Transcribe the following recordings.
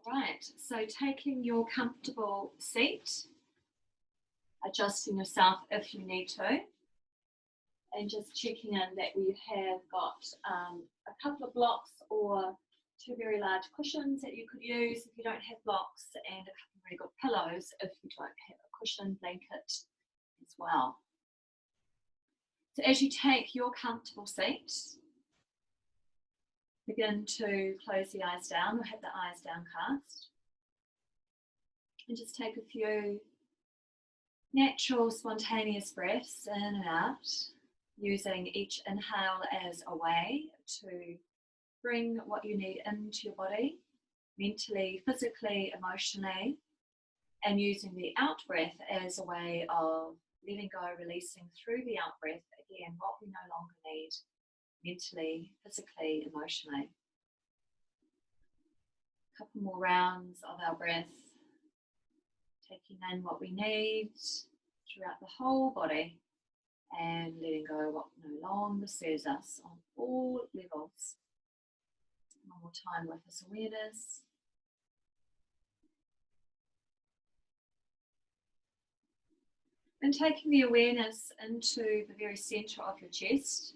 Right, so taking your comfortable seat, adjusting yourself if you need to, and just checking in that we have got a couple of blocks or two very large cushions that you could use if you don't have blocks, and a couple of really good pillows if you don't have a cushion blanket as well. So as you take your comfortable seat, begin to close the eyes down or have the eyes downcast. And just take a few natural, spontaneous breaths in and out, using each inhale as a way to bring what you need into your body, mentally, physically, emotionally, and using the out breath as a way of letting go, releasing through the out breath, again, what we no longer need, mentally, physically, emotionally. A couple more rounds of our breath, taking in what we need throughout the whole body and letting go what no longer serves us on all levels. One more time with this awareness. And taking the awareness into the very center of your chest,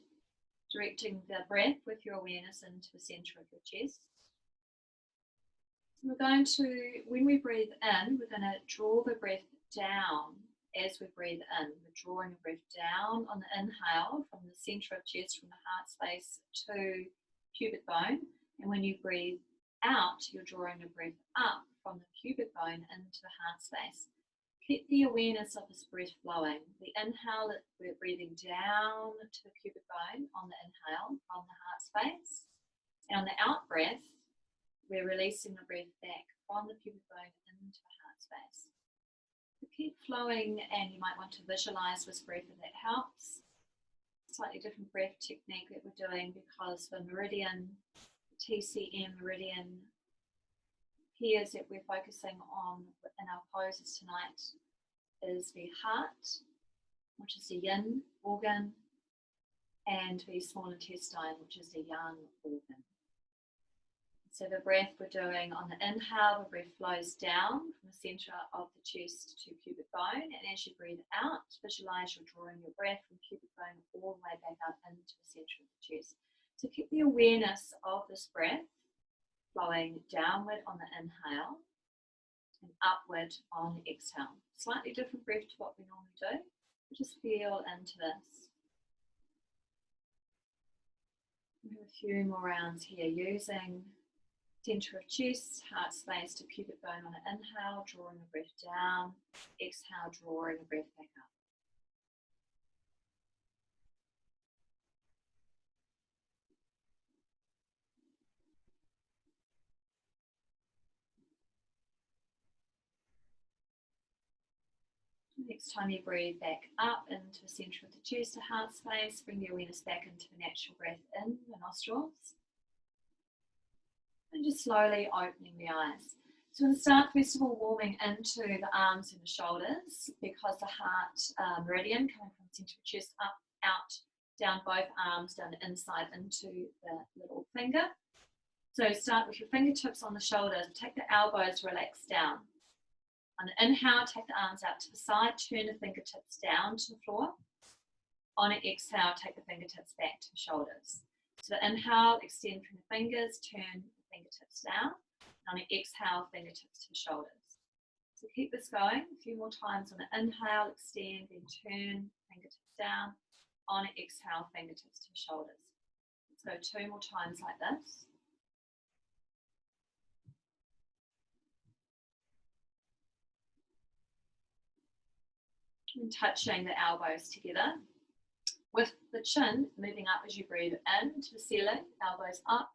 directing the breath with your awareness into the center of your chest. We're going to, when we breathe in, we're going to draw the breath down as we breathe in. We're drawing the breath down on the inhale from the center of chest, from the heart space to pubic bone. And when you breathe out, you're drawing the breath up from the pubic bone into the heart space. Keep the awareness of this breath flowing. The inhale, we're breathing down to the pubic bone on the inhale from the heart space. And on the out breath, we're releasing the breath back from the pubic bone into the heart space. So keep flowing, and you might want to visualize this breath if that helps. Slightly different breath technique that we're doing because the meridian, the TCM meridian pairs that we're focusing on in our poses tonight is the heart, which is the yin organ, and the small intestine, which is the yang organ. So the breath we're doing on the inhale, the breath flows down from the center of the chest to pubic bone, and as you breathe out, visualize you're drawing your breath from pubic bone all the way back up into the center of the chest. So keep the awareness of this breath flowing downward on the inhale and upward on the exhale. Slightly different breath to what we normally do, but just feel into this. We have a few more rounds here using center of chest, heart space to pubic bone on the inhale, drawing the breath down, exhale, drawing the breath back up. Next time you breathe back up into the center of the chest to heart space, bring the awareness back into the natural breath in the nostrils. And just slowly opening the eyes. So we're going to start first of all warming into the arms and the shoulders, because the heart meridian coming from the center of the chest up, out, down both arms, down the inside into the little finger. So start with your fingertips on the shoulders, take the elbows, relax down. On the inhale, take the arms out to the side, turn the fingertips down to the floor. On an exhale, take the fingertips back to the shoulders. So the inhale, extend from the fingers, turn the fingertips down. On an exhale, fingertips to the shoulders. So keep this going a few more times. On the inhale, extend, then turn, fingertips down. On an exhale, fingertips to the shoulders. Let's go 2 more times like this. And touching the elbows together, with the chin moving up as you breathe in to the ceiling, elbows up,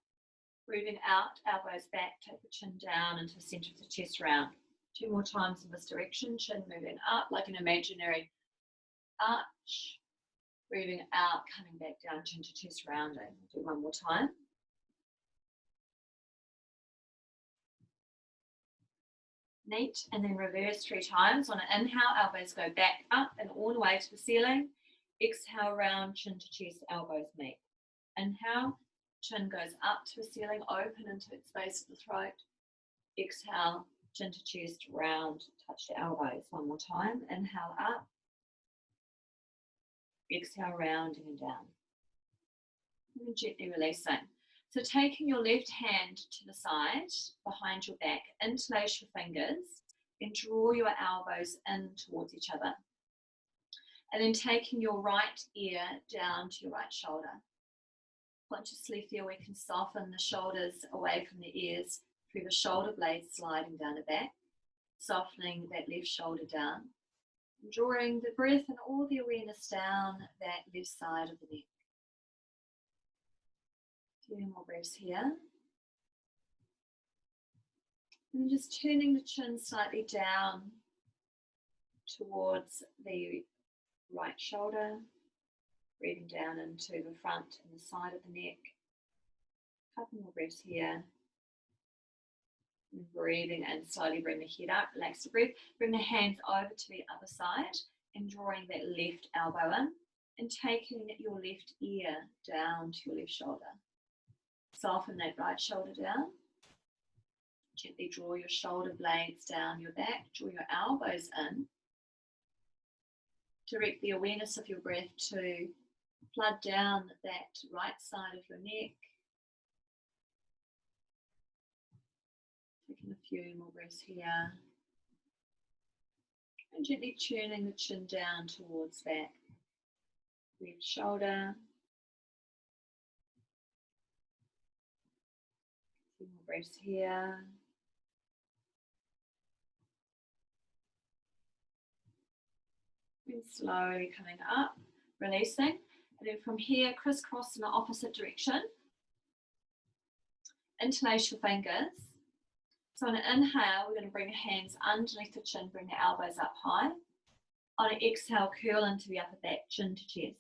breathing out, elbows back, take the chin down into the center of the chest round. 2 more times in this direction, chin moving up like an imaginary arch, breathing out, coming back down, chin to chest rounding. We'll do 1 more time. Neat, and then reverse 3 times. On an inhale, elbows go back up and all the way to the ceiling. Exhale, round, chin to chest, elbows meet. Inhale, chin goes up to the ceiling, open into its base of the throat. Exhale, chin to chest, round, touch the elbows. One more time. Inhale up. Exhale, rounding and down. And gently releasing. So taking your left hand to the side, behind your back, interlace your fingers, and draw your elbows in towards each other. And then taking your right ear down to your right shoulder. Consciously feel we can soften the shoulders away from the ears through the shoulder blades sliding down the back, softening that left shoulder down, drawing the breath and all the awareness down that left side of the neck. A few more breaths here. And just turning the chin slightly down towards the right shoulder, breathing down into the front and the side of the neck. A couple more breaths here. And breathing in, slowly bring the head up, relax the breath. Bring the hands over to the other side and drawing that left elbow in and taking your left ear down to your left shoulder. Soften that right shoulder down. Gently draw your shoulder blades down your back, draw your elbows in. Direct the awareness of your breath to flood down that right side of your neck. Taking a few more breaths here. And gently turning the chin down towards that left shoulder. A few more breaths here. And slowly coming up, releasing. And then from here, crisscross in the opposite direction. Interlace your fingers. So on an inhale, we're going to bring the hands underneath the chin, bring the elbows up high. On an exhale, curl into the upper back, chin to chest.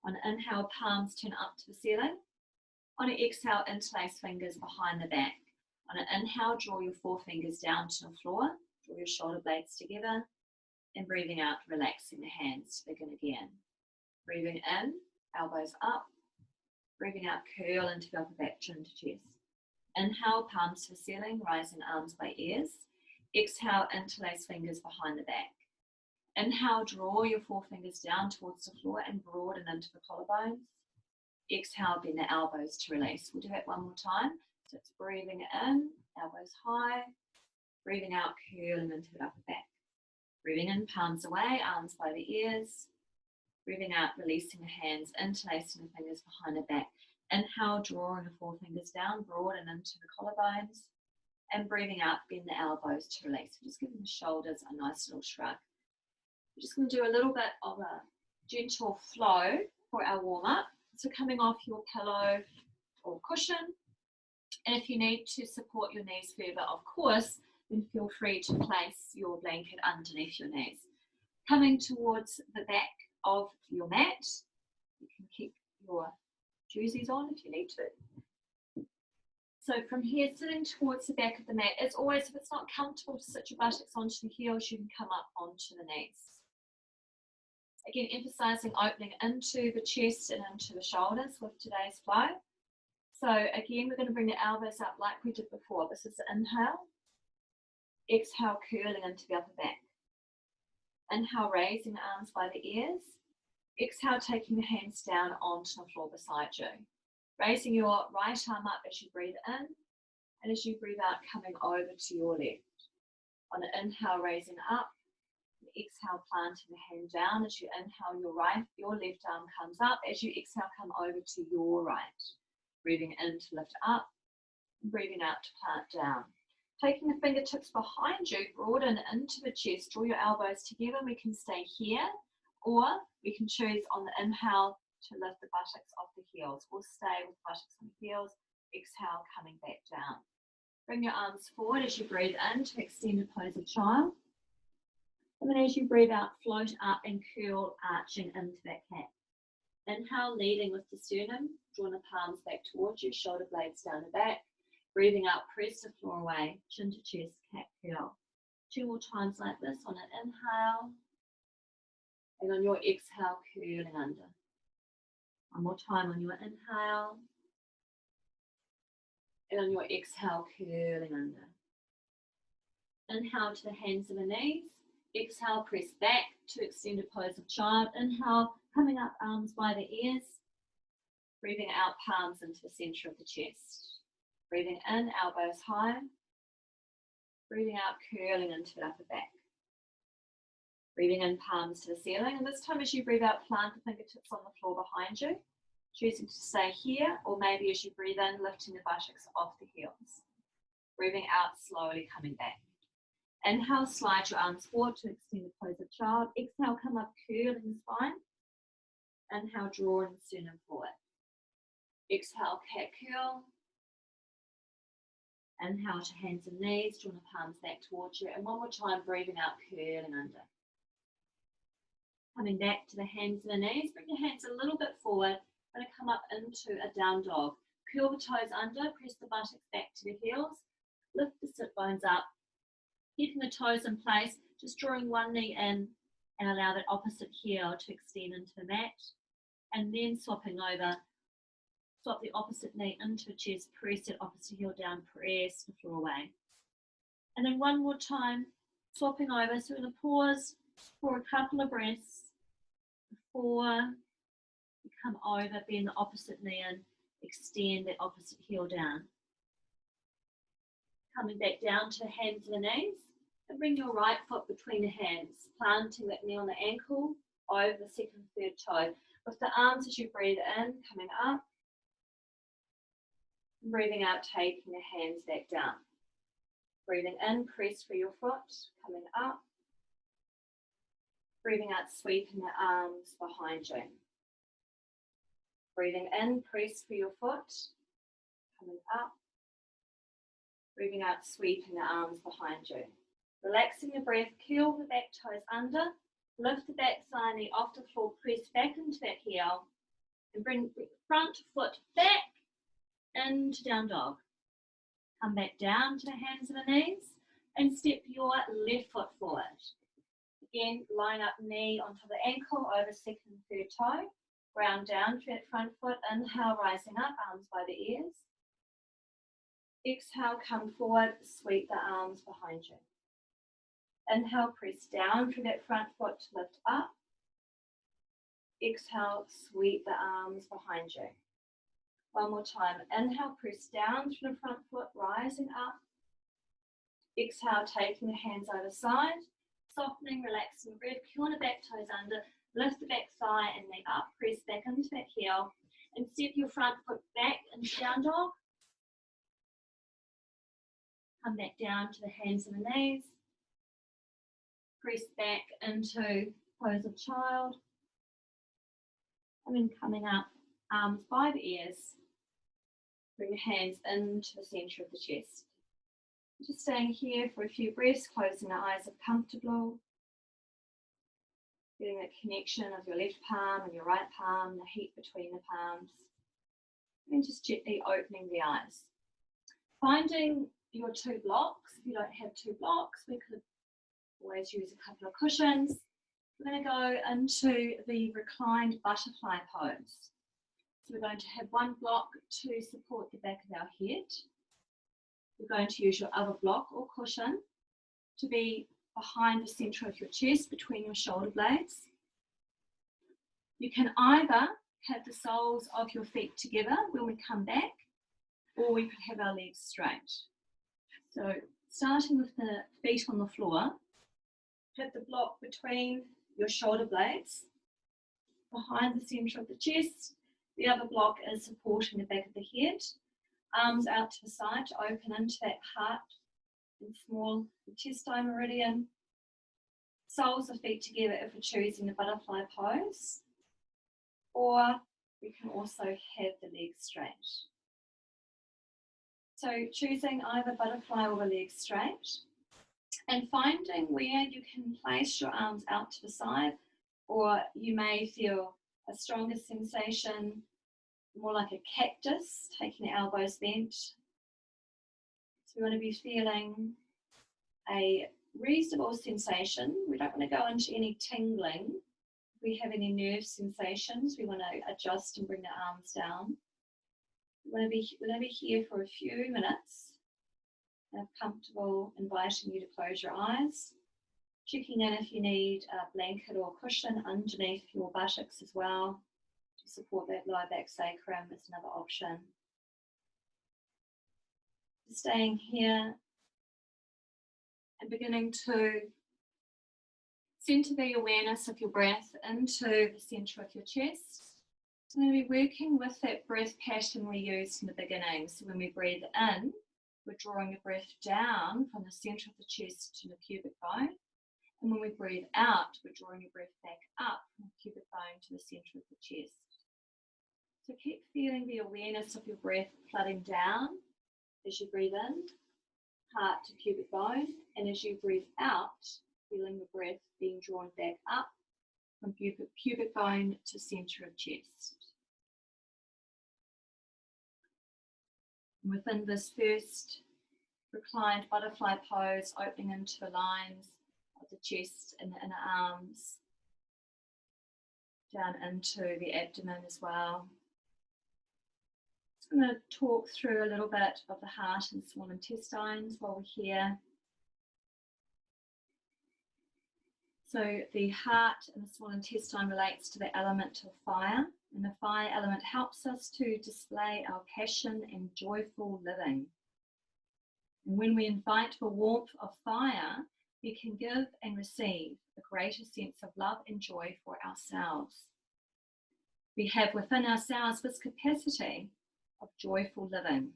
On an inhale, palms turn up to the ceiling. On an exhale, interlace fingers behind the back. On an inhale, draw your forefingers down to the floor. Draw your shoulder blades together. And breathing out, relaxing the hands to begin again. Breathing in, elbows up. Breathing out, curl into the upper back, chin to chest. Inhale, palms to the ceiling, rising arms by ears. Exhale, interlace fingers behind the back. Inhale, draw your forefingers down towards the floor and broaden into the collarbones. Exhale, bend the elbows to release. We'll do that one more time. So it's breathing in, elbows high. Breathing out, curling into the upper back. Breathing in, palms away, arms by the ears. Breathing out, releasing the hands, interlacing the fingers behind the back. Inhale, drawing the forefingers down, broaden into the collarbones. And breathing out, bend the elbows to release. We're just giving the shoulders a nice little shrug. We're just going to do a little bit of a gentle flow for our warm-up. So coming off your pillow or cushion. And if you need to support your knees further, of course, then feel free to place your blanket underneath your knees. Coming towards the back of your mat, you can keep your jerseys on if you need to. So from here, sitting towards the back of the mat, as always, if it's not comfortable to sit your buttocks onto the heels, you can come up onto the knees. Again, emphasizing opening into the chest and into the shoulders with today's flow. So again, we're going to bring the elbows up like we did before. This is the inhale. Exhale, curling into the upper back. Inhale, raising the arms by the ears. Exhale, taking the hands down onto the floor beside you. Raising your right arm up as you breathe in, and as you breathe out, coming over to your left. On an inhale, raising up. Exhale, planting the hand down. As you inhale, your left arm comes up. As you exhale, come over to your right. Breathing in to lift up, breathing out to plant down. Taking the fingertips behind you, broaden into the chest, draw your elbows together. We can stay here, or we can choose on the inhale to lift the buttocks off the heels. We'll stay with the buttocks on the heels. Exhale, coming back down. Bring your arms forward as you breathe in to extended pose of child. And then as you breathe out, float up and curl, arching into that cat. Inhale, leading with the sternum, drawing the palms back towards you, shoulder blades down the back. Breathing out, press the floor away, chin to chest, cat curl. 2 more times like this on an inhale. And on your exhale, curling under. One more time on your inhale. And on your exhale, curling under. Inhale to the hands and the knees. Exhale, press back to extended pose of child. Inhale, coming up, arms by the ears. Breathing out, palms into the center of the chest. Breathing in, elbows high. Breathing out, curling into the upper back. Breathing in, palms to the ceiling. And this time as you breathe out, plant the fingertips on the floor behind you. Choosing to stay here, or maybe as you breathe in, lifting the buttocks off the heels. Breathing out, slowly coming back. Inhale, slide your arms forward to extend the pose of child. Exhale, come up, curling the spine. Inhale, drawing the sternum forward. Exhale, cat curl. Inhale to hands and knees, draw the palms back towards you. And one more time, breathing out, curling under. Coming back to the hands and the knees, bring your hands a little bit forward. Going to come up into a down dog. Curl the toes under, press the buttocks back to the heels. Lift the sit bones up. Keeping the toes in place, just drawing one knee in and allow that opposite heel to extend into the mat. And then swapping over, swap the opposite knee into the chest, press that opposite heel down, press the floor away. And then one more time, swapping over. So we're going to pause for a couple of breaths before you come over, bend the opposite knee in, extend that opposite heel down. Coming back down to hands and the knees, and bring your right foot between the hands, planting that knee on the ankle, over the second and third toe. With the arms as you breathe in, coming up. Breathing out, taking the hands back down. Breathing in, press for your foot, coming up. Breathing out, sweeping the arms behind you. Breathing in, press for your foot, coming up. Breathing out, sweeping the arms behind you. Relaxing the breath, curl the back toes under, lift the back thigh knee off the floor, press back into that heel, and bring the front foot back into down dog. Come back down to the hands and the knees, and step your left foot forward. Again, line up knee onto the ankle, over second and third toe, ground down to that front foot, inhale, rising up, arms by the ears. Exhale, come forward, sweep the arms behind you. Inhale, press down through that front foot to lift up. Exhale, sweep the arms behind you. One more time. Inhale, press down through the front foot, rising up. Exhale, taking the hands either side, softening, relaxing the breath, curl the back toes under, lift the back thigh and knee up, press back into that heel, and step your front foot back into down dog. Come back down to the hands and the knees. Press back into pose of child. And then coming up, arms by the ears. Bring your hands into the center of the chest. Just staying here for a few breaths, closing the eyes if comfortable. Getting that connection of your left palm and your right palm, the heat between the palms. And just gently opening the eyes. Finding your two blocks. If you don't have two blocks, we could always use a couple of cushions. We're going to go into the reclined butterfly pose. So we're going to have one block to support the back of our head. We're going to use your other block or cushion to be behind the center of your chest, between your shoulder blades. You can either have the soles of your feet together when we come back, or we could have our legs straight. So starting with the feet on the floor, have the block between your shoulder blades, behind the center of the chest. The other block is supporting the back of the head. Arms out to the side to open into that heart and small intestine meridian. Soles of feet together if we're choosing the butterfly pose. Or we can also have the legs straight. So choosing either butterfly or the legs straight. And finding where you can place your arms out to the side, or you may feel a stronger sensation, more like a cactus, taking the elbows bent. So we want to be feeling a reasonable sensation. We don't want to go into any tingling. If we have any nerve sensations, we want to adjust and bring the arms down. We're going to be here for a few minutes. And if comfortable, inviting you to close your eyes. Checking in if you need a blanket or a cushion underneath your buttocks as well to support that lower back sacrum is another option. Staying here and beginning to center the awareness of your breath into the center of your chest. So I'm going to be working with that breath pattern we used in the beginning. So when we breathe in, we're drawing the breath down from the center of the chest to the pubic bone. And when we breathe out, we're drawing your breath back up from the pubic bone to the center of the chest. So keep feeling the awareness of your breath flooding down as you breathe in, heart to pubic bone, and as you breathe out, feeling the breath being drawn back up from pubic bone to center of chest. And within this first reclined butterfly pose, opening into the lines of the chest and the inner arms, down into the abdomen as well. I'm going to talk through a little bit of the heart and small intestines while we're here. So the heart and the small intestine relates to the element of fire, and the fire element helps us to display our passion and joyful living. And when we invite the warmth of fire, we can give and receive a greater sense of love and joy for ourselves. We have within ourselves this capacity of joyful living.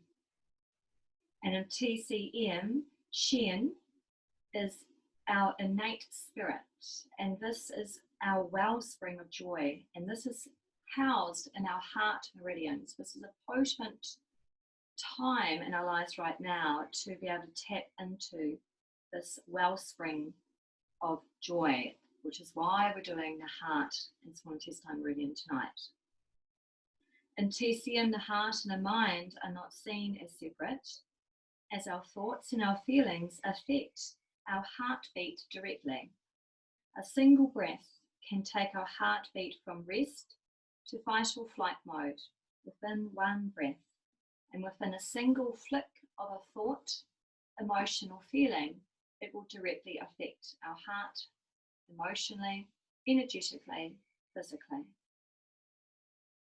And in TCM, Shen is our innate spirit, and this is our wellspring of joy, and this is housed in our heart meridians. This is a potent time in our lives right now to be able to tap into this wellspring of joy, which is why we're doing the heart and small intestine meridian tonight. In TCM, the heart and the mind are not seen as separate, as our thoughts and our feelings affect our heartbeat directly. A single breath can take our heartbeat from rest to fight or flight mode within one breath, and within a single flick of a thought, emotion or feeling, it will directly affect our heart emotionally, energetically, physically.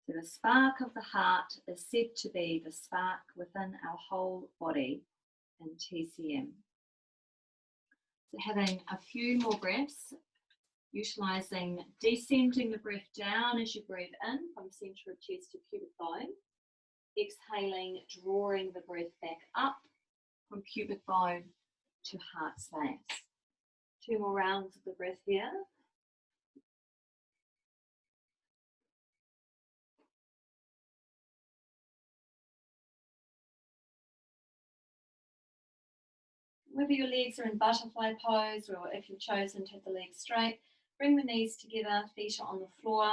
So the spark of the heart is said to be the spark within our whole body in TCM. So having a few more breaths, utilising descending the breath down as you breathe in from centre of chest to pubic bone, exhaling, drawing the breath back up from pubic bone to heart space. 2 more rounds of the breath here. Whether your legs are in butterfly pose or if you've chosen to have the legs straight, bring the knees together, feet are on the floor,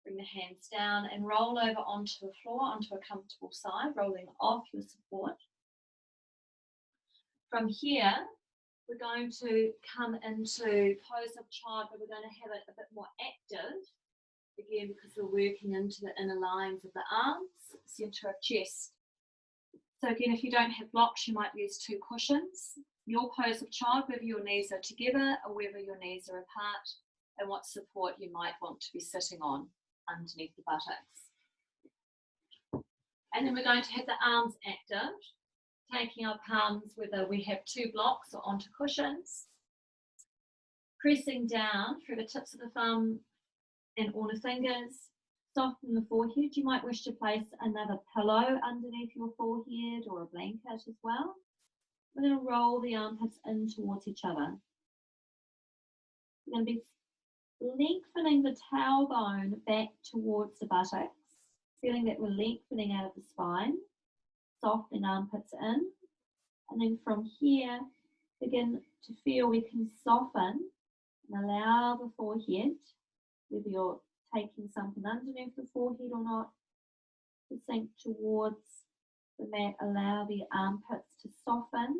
bring the hands down and roll over onto the floor, onto a comfortable side, rolling off your support. From here, we're going to come into pose of child, but we're going to have it a bit more active, again because we're working into the inner lines of the arms, center of chest. So again, if you don't have blocks, you might use 2 cushions. Your pose of child, whether your knees are together or whether your knees are apart, and what support you might want to be sitting on underneath the buttocks. And then we're going to have the arms active, taking our palms whether we have 2 blocks or onto cushions, pressing down through the tips of the thumb and all the fingers. Soften the forehead. You might wish to place another pillow underneath your forehead or a blanket as well. We're going to roll the armpits in towards each other. We're going to be lengthening the tailbone back towards the buttocks, feeling that we're lengthening out of the spine, softening armpits in, and then from here, begin to feel we can soften and allow the forehead, whether you're taking something underneath the forehead or not, to sink towards the mat. Allow the armpits to soften.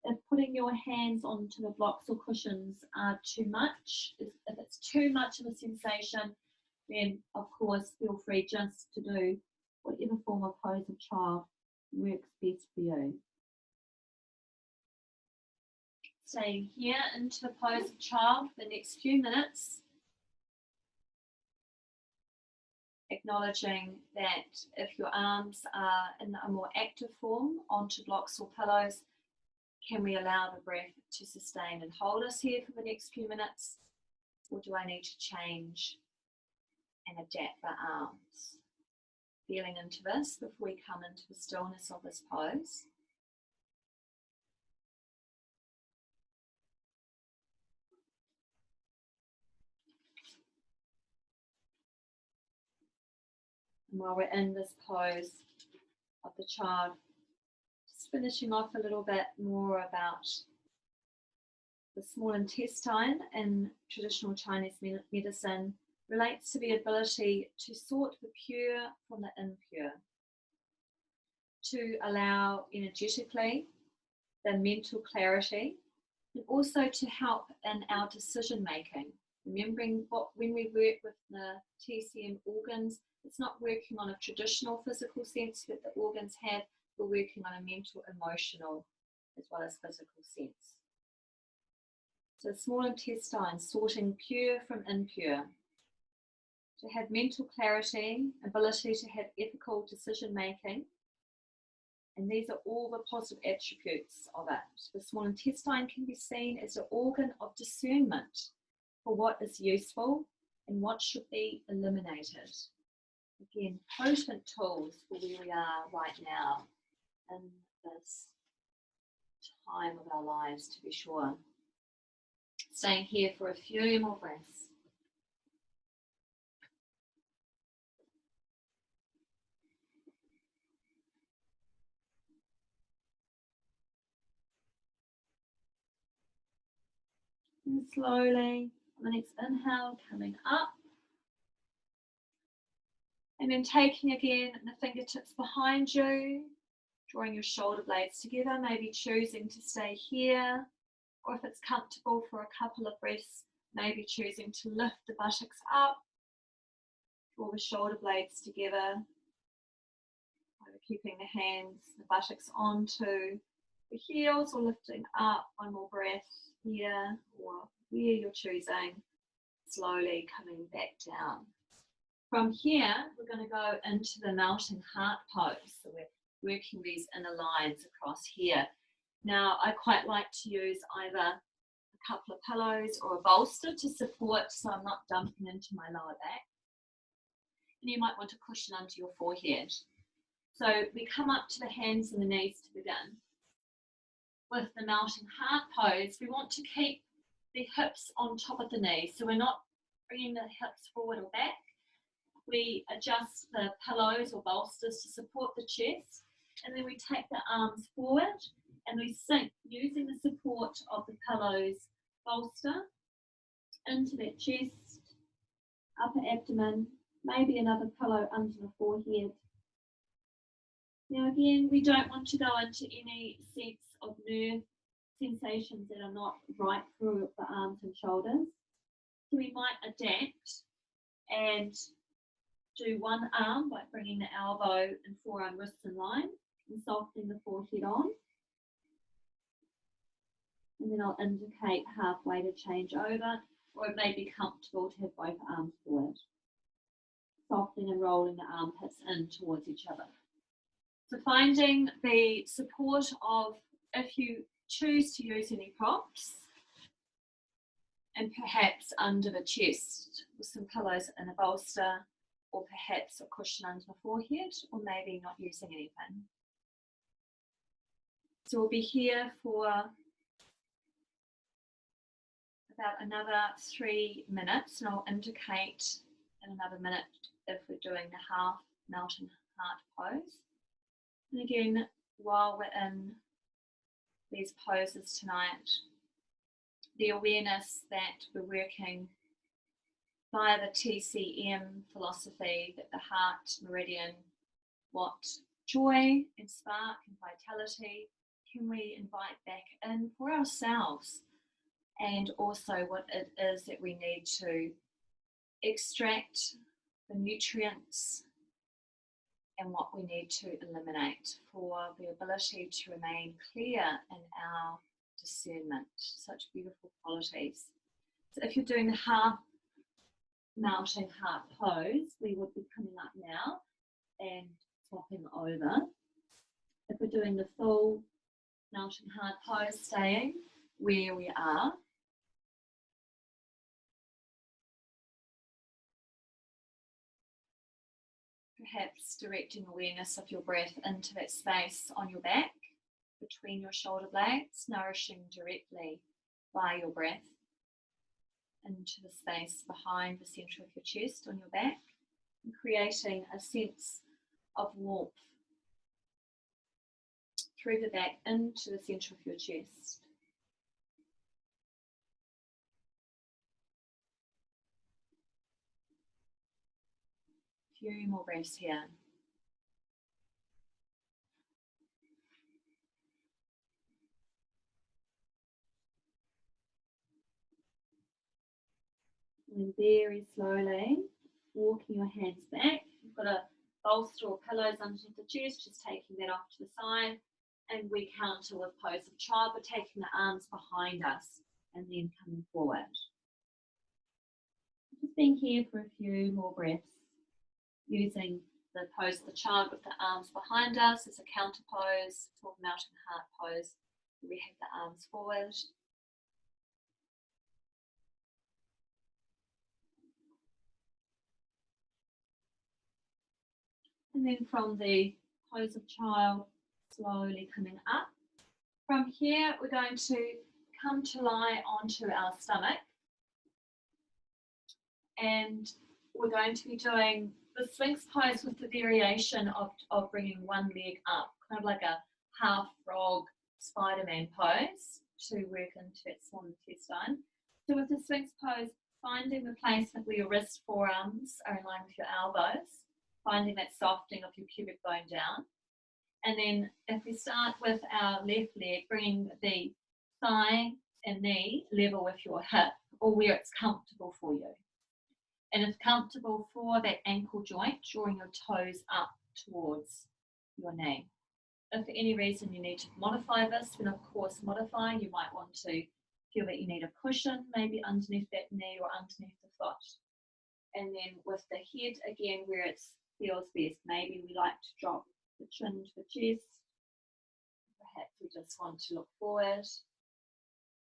If putting your hands onto the blocks or cushions are too much, if it's too much of a sensation, then of course feel free just to do whatever form of pose of child works best for you. Staying here into the pose of child for the next few minutes. Acknowledging that if your arms are in a more active form onto blocks or pillows, can we allow the breath to sustain and hold us here for the next few minutes? Or do I need to change and adapt the arms? Feeling into this before we come into the stillness of this pose. And while we're in this pose of the child, just finishing off a little bit more about the small intestine in traditional Chinese medicine relates to the ability to sort the pure from the impure, to allow energetically the mental clarity, and also to help in our decision making. Remembering when we work with the TCM organs, it's not working on a traditional physical sense that the organs have, we're working on a mental, emotional, as well as physical sense. So small intestine, sorting pure from impure. To have mental clarity, ability to have ethical decision making, and these are all the positive attributes of it. The small intestine can be seen as an organ of discernment for what is useful and what should be eliminated. Again, potent tools for where we are right now in this time of our lives, to be sure. Staying here for a few more breaths. And slowly, on the next inhale, coming up. And then taking again the fingertips behind you, drawing your shoulder blades together, maybe choosing to stay here, or if it's comfortable for a couple of breaths, maybe choosing to lift the buttocks up, draw the shoulder blades together, keeping the hands, the buttocks onto the heels, or lifting up. One more breath here, or where you're choosing, slowly coming back down. From here, we're going to go into the melting heart pose. So we're working these inner lines across here. Now, I quite like to use either a couple of pillows or a bolster to support so I'm not dumping into my lower back. And you might want a cushion under your forehead. So we come up to the hands and the knees to begin. With the melting heart pose, we want to keep the hips on top of the knees. So we're not bringing the hips forward or back. We adjust the pillows or bolsters to support the chest. And then we take the arms forward and we sink using the support of the pillows bolster into that chest, upper abdomen, maybe another pillow under the forehead. Now again, we don't want to go into any sense of nerve sensations that are not right through the arms and shoulders. So we might adapt and do one arm by bringing the elbow and forearm wrists in line and softening the forehead on. And then I'll indicate halfway to change over, or it may be comfortable to have both arms forward. Softening and rolling the armpits in towards each other. So finding the support of, if you choose to use any props, and perhaps under the chest with some pillows and a bolster, or perhaps a cushion under the forehead, or maybe not using anything. So we'll be here for about another 3 minutes, and I'll indicate in another minute if we're doing the half melting heart pose. And again, while we're in these poses tonight, the awareness that we're working via the TCM philosophy, that the heart meridian, what joy and spark and vitality can we invite back in for ourselves, and also what it is that we need to extract the nutrients and what we need to eliminate for the ability to remain clear in our discernment, such beautiful qualities. So if you're doing the half mountain heart pose, we would be coming up now and swapping over. If we're doing the full mountain heart pose, staying where we are. Perhaps directing awareness of your breath into that space on your back, between your shoulder blades, nourishing directly by your breath into the space behind the center of your chest on your back, and creating a sense of warmth through the back into the center of your chest. A few more breaths here. And very slowly, walking your hands back. You've got a bolster or pillows underneath the chest, just taking that off to the side. And we counter with pose of child. We're taking the arms behind us and then coming forward. Just being here for a few more breaths, using the pose of the child with the arms behind us as a counter pose, or mountain heart pose. We have the arms forward. And then from the pose of child, slowly coming up. From here, we're going to come to lie onto our stomach. And we're going to be doing the Sphinx pose with the variation of bringing one leg up, kind of like a half frog Spider-Man pose to work into that small intestine. So with the Sphinx pose, finding the placement where your wrist, forearms are in line with your elbows, finding that softening of your pubic bone down. And then if we start with our left leg, bringing the thigh and knee level with your hip, or where it's comfortable for you. And if comfortable for that ankle joint, drawing your toes up towards your knee. If for any reason you need to modify this, then of course modify. You might want to feel that you need a cushion, maybe underneath that knee or underneath the foot. And then with the head, again, where it feels best, maybe we like to drop the chin to the chest. Perhaps we just want to look forward.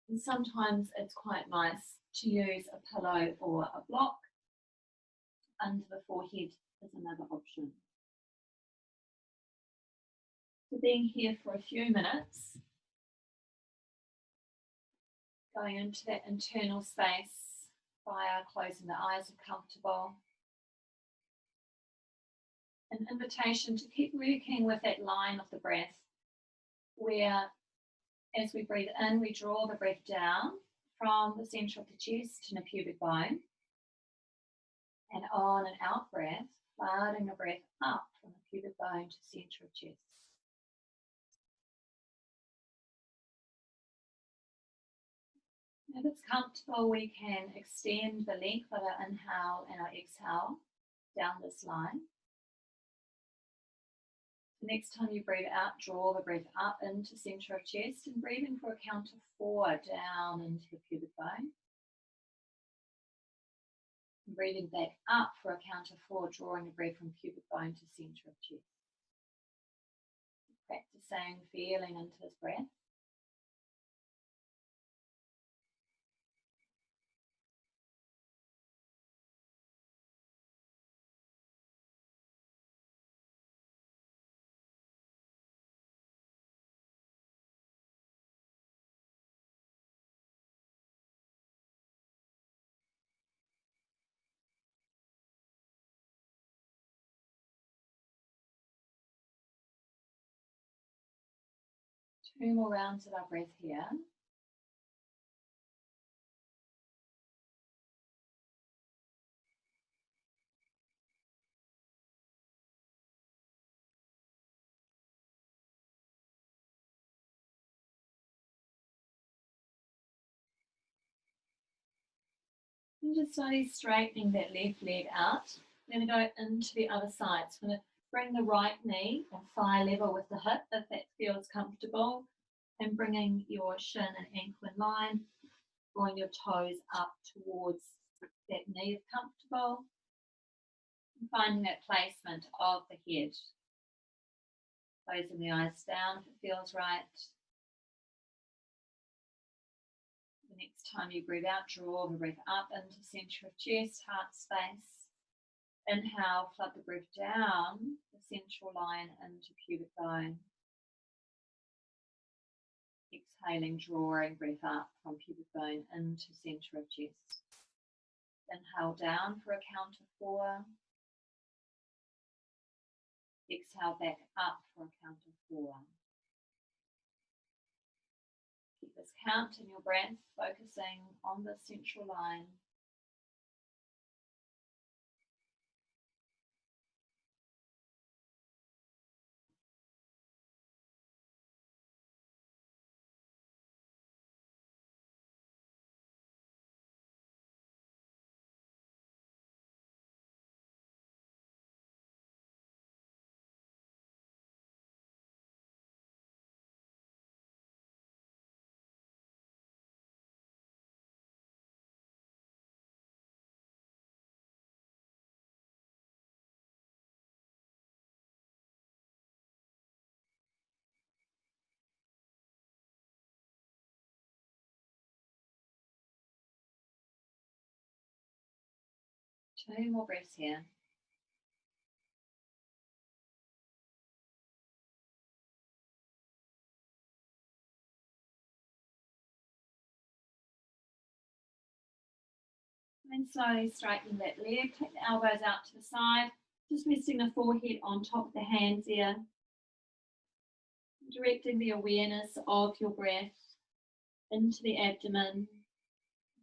And sometimes it's quite nice to use a pillow or a block. Under the forehead is another option. So being here for a few minutes, going into that internal space via closing the eyes if comfortable. An invitation to keep working with that line of the breath, where as we breathe in, we draw the breath down from the center of the chest to the pubic bone. And on an out breath, flooding the breath up from the pubic bone to the center of chest. If it's comfortable, we can extend the length of our inhale and our exhale down this line. The next time you breathe out, draw the breath up into center of chest and breathing for a count of 4 down into the pubic bone. And breathing back up for a count of 4, drawing the breath from pubic bone to center of chest. Practicing feeling into this breath. Two more rounds of our breath here. And just slowly straightening that left leg out. We're going to go into the other side. So we're going to bring the right knee and thigh level with the hip if that feels comfortable. And bringing your shin and ankle in line, drawing your toes up towards that knee if comfortable, and finding that placement of the head. Closing the eyes down if it feels right. The next time you breathe out, draw the breath up into center of chest, heart space. Inhale, flood the breath down the central line into pubic bone. Exhaling, drawing breath up from pubic bone into center of chest. Inhale down for a count of 4. Exhale back up for a count of 4. Keep this count in your breath, focusing on the central line. Two more breaths here. And slowly straighten that leg, take the elbows out to the side, just resting the forehead on top of the hands here. Directing the awareness of your breath into the abdomen,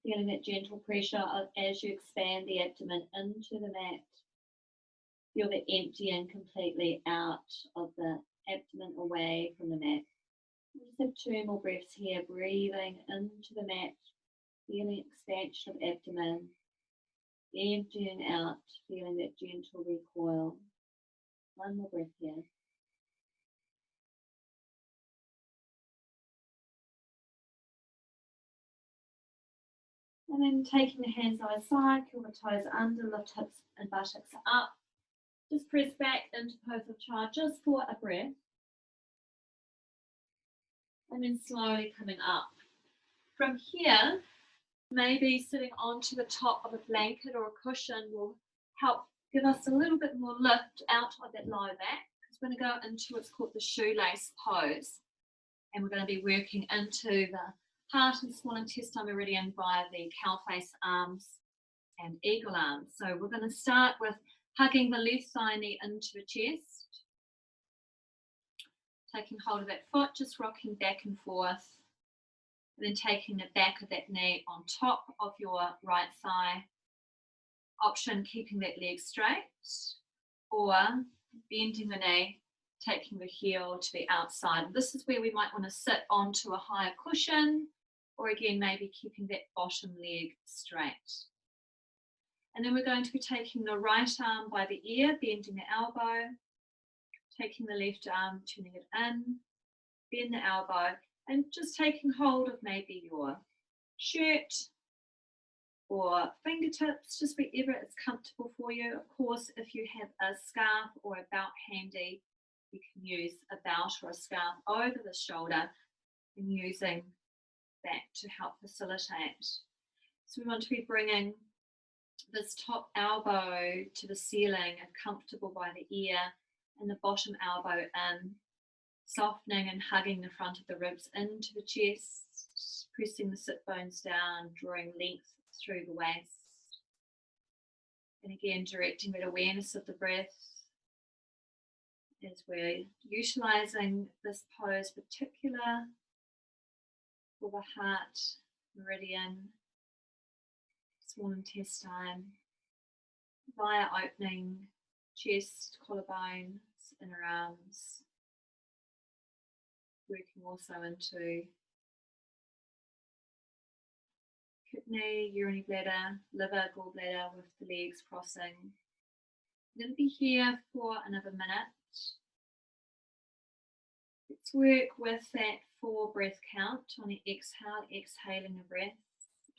feeling that gentle pressure as you expand the abdomen into the mat. Feel the emptying completely out of the abdomen away from the mat. We'll just have 2 more breaths here, breathing into the mat, feeling expansion of abdomen, emptying out, feeling that gentle recoil. 1 more breath here. And then taking the hands either side, curl the toes under, lift hips and buttocks up. Just press back into pose of child just for a breath. And then slowly coming up. From here, maybe sitting onto the top of a blanket or a cushion will help give us a little bit more lift out of that lower back. Because we're going to go into what's called the shoelace pose. And we're going to be working into the heart and small intestine meridian via the cow face arms and eagle arms. So we're going to start with hugging the left thigh knee into the chest. Taking hold of that foot, just rocking back and forth. And then taking the back of that knee on top of your right thigh. Option, keeping that leg straight. Or bending the knee, taking the heel to the outside. This is where we might want to sit onto a higher cushion, or again, maybe keeping that bottom leg straight. And then we're going to be taking the right arm by the ear, bending the elbow, taking the left arm, turning it in, bend the elbow, and just taking hold of maybe your shirt or fingertips, just wherever it's comfortable for you. Of course, if you have a scarf or a belt handy, you can use a belt or a scarf over the shoulder and using that to help facilitate. So we want to be bringing this top elbow to the ceiling and comfortable by the ear, and the bottom elbow in, softening and hugging the front of the ribs into the chest, pressing the sit bones down, drawing length through the waist. And again, directing that awareness of the breath as we're utilizing this pose particular for the heart, meridian, small intestine, via opening chest, collarbones, inner arms, working also into kidney, urinary bladder, liver, gallbladder with the legs crossing. I'm going to be here for another minute. Let's work with that 4 breath count. On the exhale, exhaling the breath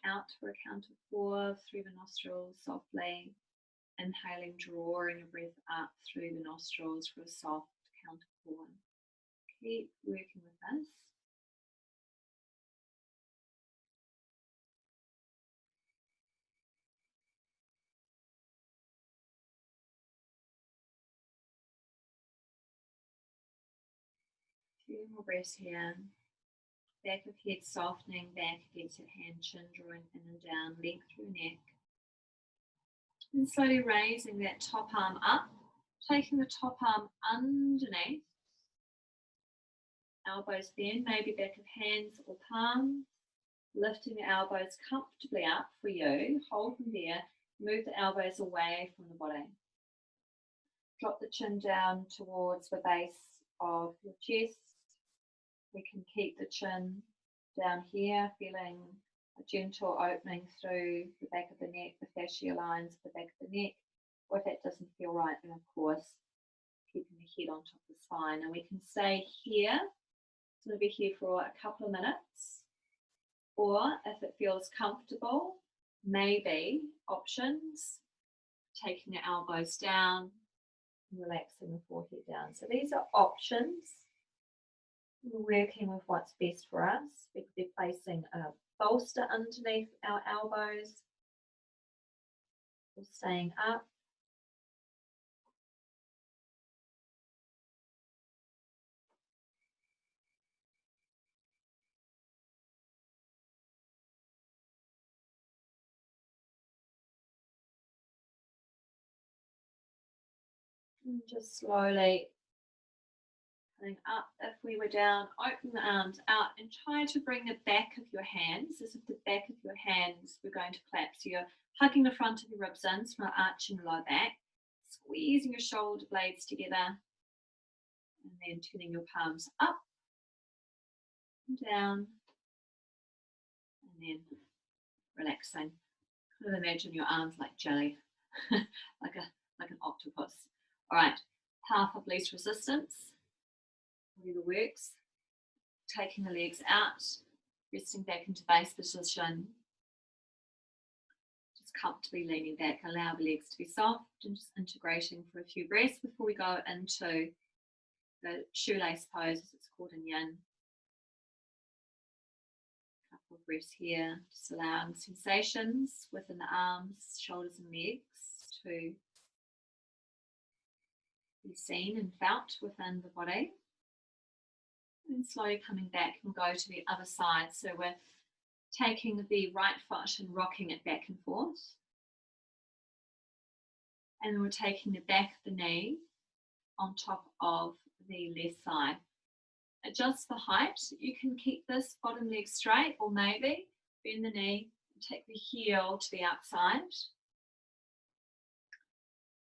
out for a count of 4 through the nostrils softly. Inhaling, drawing your breath up through the nostrils for a soft count of 4. Keep working with this. Few more breaths here. Back of head softening, back against your hand, chin drawing in and down, length through neck. And slowly raising that top arm up, taking the top arm underneath. Elbows bend, maybe back of hands or palms. Lifting the elbows comfortably up for you. Hold them there. Move the elbows away from the body. Drop the chin down towards the base of your chest. We can keep the chin down here, feeling a gentle opening through the back of the neck, the fascia lines of the back of the neck. Or if that doesn't feel right, then of course, keeping the head on top of the spine. And we can stay here. It's going to be here for a couple of minutes. Or if it feels comfortable, maybe options, taking the elbows down, relaxing the forehead down. So these are options. We're working with what's best for us. We could be placing a bolster underneath our elbows or staying up. And just slowly coming up. If we were down, open the arms out and try to bring the back of your hands, as if the back of your hands were going to collapse. So you're hugging the front of your ribs in, so not arching the lower back, squeezing your shoulder blades together, and then turning your palms up and down, and then relaxing. Kind of imagine your arms like jelly, like an octopus. All right, path of least resistance. Whatever works. Taking the legs out, resting back into base position. Just comfortably leaning back. Allow the legs to be soft and just integrating for a few breaths before we go into the shoelace pose, as it's called in Yin. A couple of breaths here, just allowing sensations within the arms, shoulders and legs to be seen and felt within the body. And slowly coming back and go to the other side. So we're taking the right foot and rocking it back and forth. And then we're taking the back of the knee on top of the left side. Adjust the height. You can keep this bottom leg straight, or maybe bend the knee and take the heel to the outside.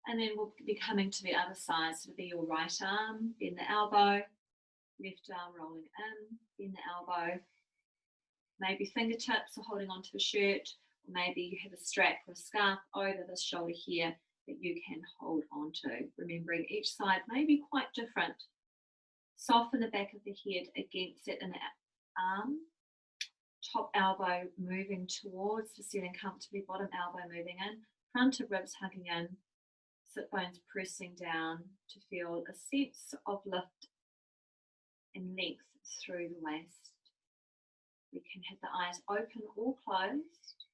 And then we'll be coming to the other side. So it'll be your right arm, bend the elbow, left arm rolling in, bend the elbow. Maybe fingertips are holding onto the shirt, or maybe you have a strap or a scarf over this shoulder here that you can hold onto. Remembering each side may be quite different. Soften the back of the head against it in the arm. Top elbow moving towards the ceiling comfortably, bottom elbow moving in, front of ribs hugging in, sit bones pressing down to feel a sense of lift and length through the waist. We can have the eyes open or closed,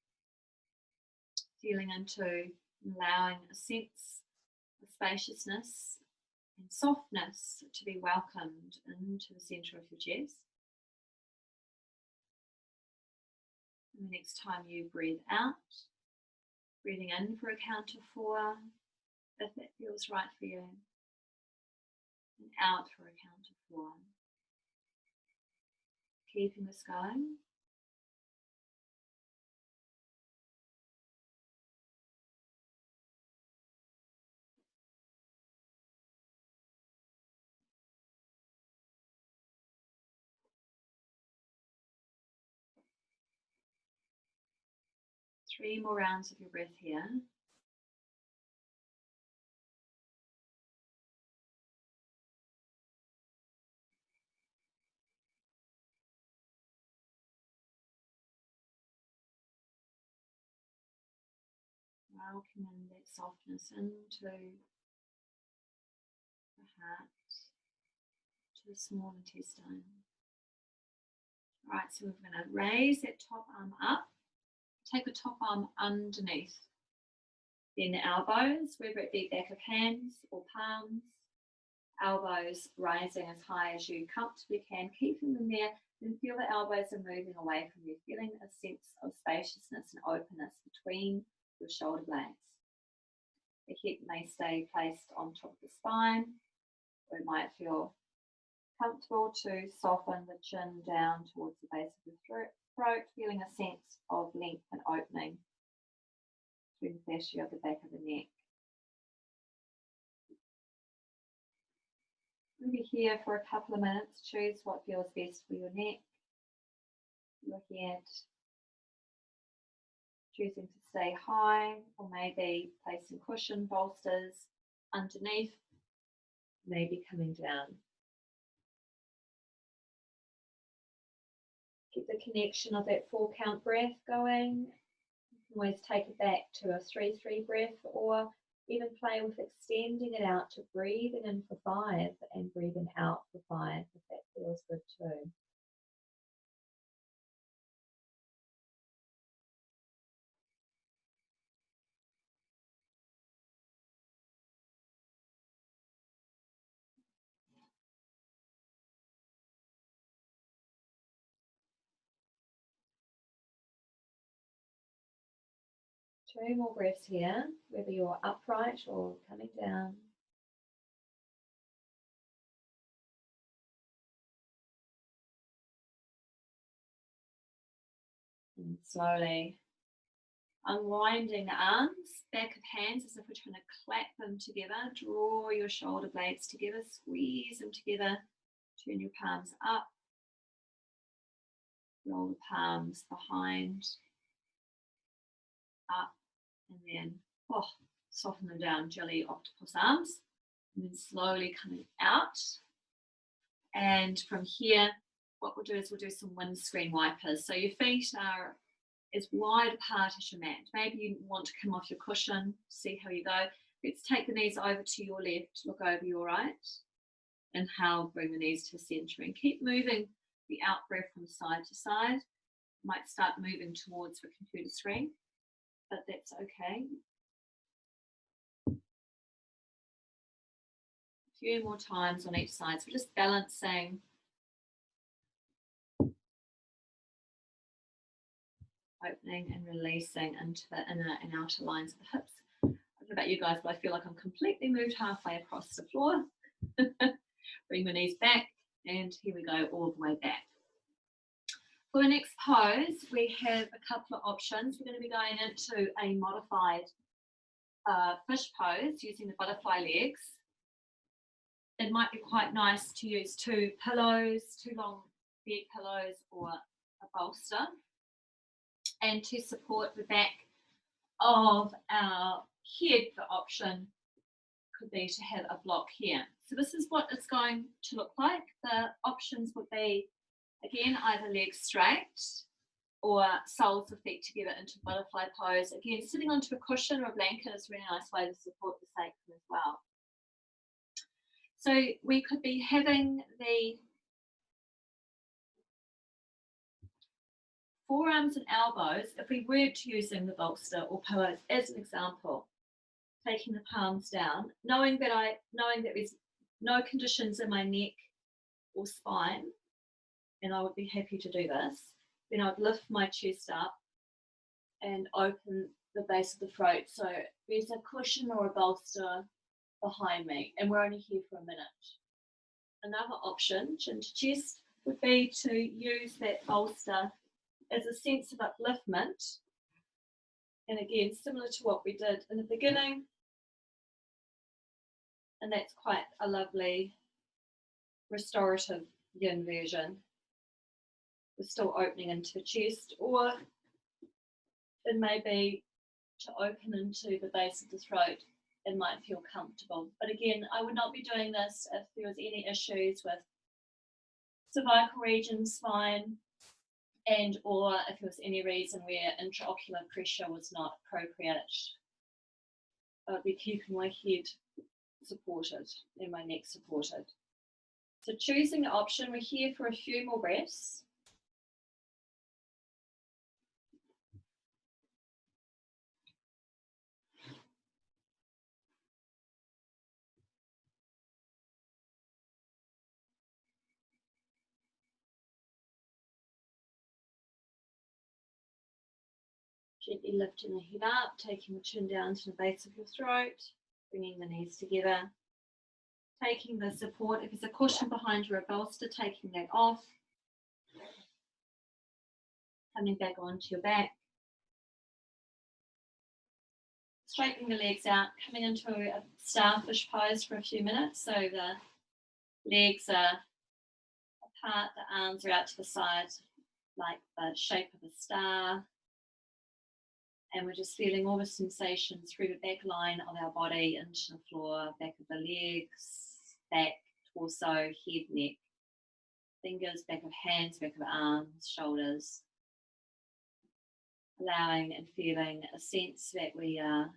feeling into allowing a sense of spaciousness and softness to be welcomed into the center of your chest. And the next time you breathe out, breathing in for a count of 4, if that feels right for you, and out for a count of 4. Keeping this going. Three more rounds of your breath here. welcoming that softness into the heart, to the small intestine. All right, so we're going to raise that top arm up, take the top arm underneath, then the elbows, whether it be back of hands or palms, elbows rising as high as you comfortably can, keeping them there, then feel the elbows are moving away from you, feeling a sense of spaciousness and openness between your shoulder blades. The head may stay placed on top of the spine, or it might feel comfortable to soften the chin down towards the base of the throat, feeling a sense of length and opening through the fascia of the back of the neck. We'll be here for a couple of minutes. Choose what feels best for your neck, your head. Choosing to stay high, or maybe placing cushion bolsters underneath, maybe coming down. Keep the connection of that 4 count breath going. You can always take it back to a 3-3 breath, or even play with extending it out to breathing in for 5 and breathing out for 5 if that feels good too. Two more breaths here, whether you're upright or coming down. And slowly unwinding the arms, back of hands as if we're trying to clap them together. Draw your shoulder blades together, squeeze them together. Turn your palms up. Roll the palms behind, up, and then soften them down, jelly octopus arms. And then slowly coming out. And from here, what we'll do is we'll do some windscreen wipers. So your feet are as wide apart as your mat. Maybe you want to come off your cushion, see how you go. Let's take the knees over to your left, look over your right. Inhale, bring the knees to the center and keep moving the out breath from side to side. Might start moving towards the computer screen, but that's okay. A few more times on each side. So we're just balancing. Opening and releasing into the inner and outer lines of the hips. I don't know about you guys, but I feel like I'm completely moved halfway across the floor. Bring the knees back, and here we go, all the way back. For the next pose, we have a couple of options. We're going to be going into a modified fish pose using the butterfly legs. It might be quite nice to use 2 pillows, 2 long bed pillows, or a bolster. And to support the back of our head, the option could be to have a block here. So this is what it's going to look like. The options would be, again, either legs straight or soles of feet together into butterfly pose. Again, sitting onto a cushion or a blanket is a really nice way to support the sacrum as well. So we could be having the forearms and elbows, if we weren't using the bolster or pillows as an example, taking the palms down, knowing that there's no conditions in my neck or spine, and I would be happy to do this, then I would lift my chest up and open the base of the throat. So there's a cushion or a bolster behind me, and we're only here for a minute. Another option, chin to chest, would be to use that bolster as a sense of upliftment, and again, similar to what we did in the beginning, and that's quite a lovely restorative yin version. We're still opening into the chest, or it may be to open into the base of the throat. It might feel comfortable, but again, I would not be doing this if there was any issues with cervical region, spine, and or if there was any reason where intraocular pressure was not appropriate. But we're keeping my head supported and my neck supported. So choosing the option, we're here for a few more breaths. Gently lifting the head up, taking the chin down to the base of your throat, bringing the knees together. Taking the support, if there's a cushion behind you or a bolster, taking that off. Coming back onto your back. Straightening the legs out, coming into a starfish pose for a few minutes. So the legs are apart, the arms are out to the side, like the shape of a star. And we're just feeling all the sensations through the back line of our body, into the floor, back of the legs, back, torso, head, neck, fingers, back of hands, back of arms, shoulders. Allowing and feeling a sense that we are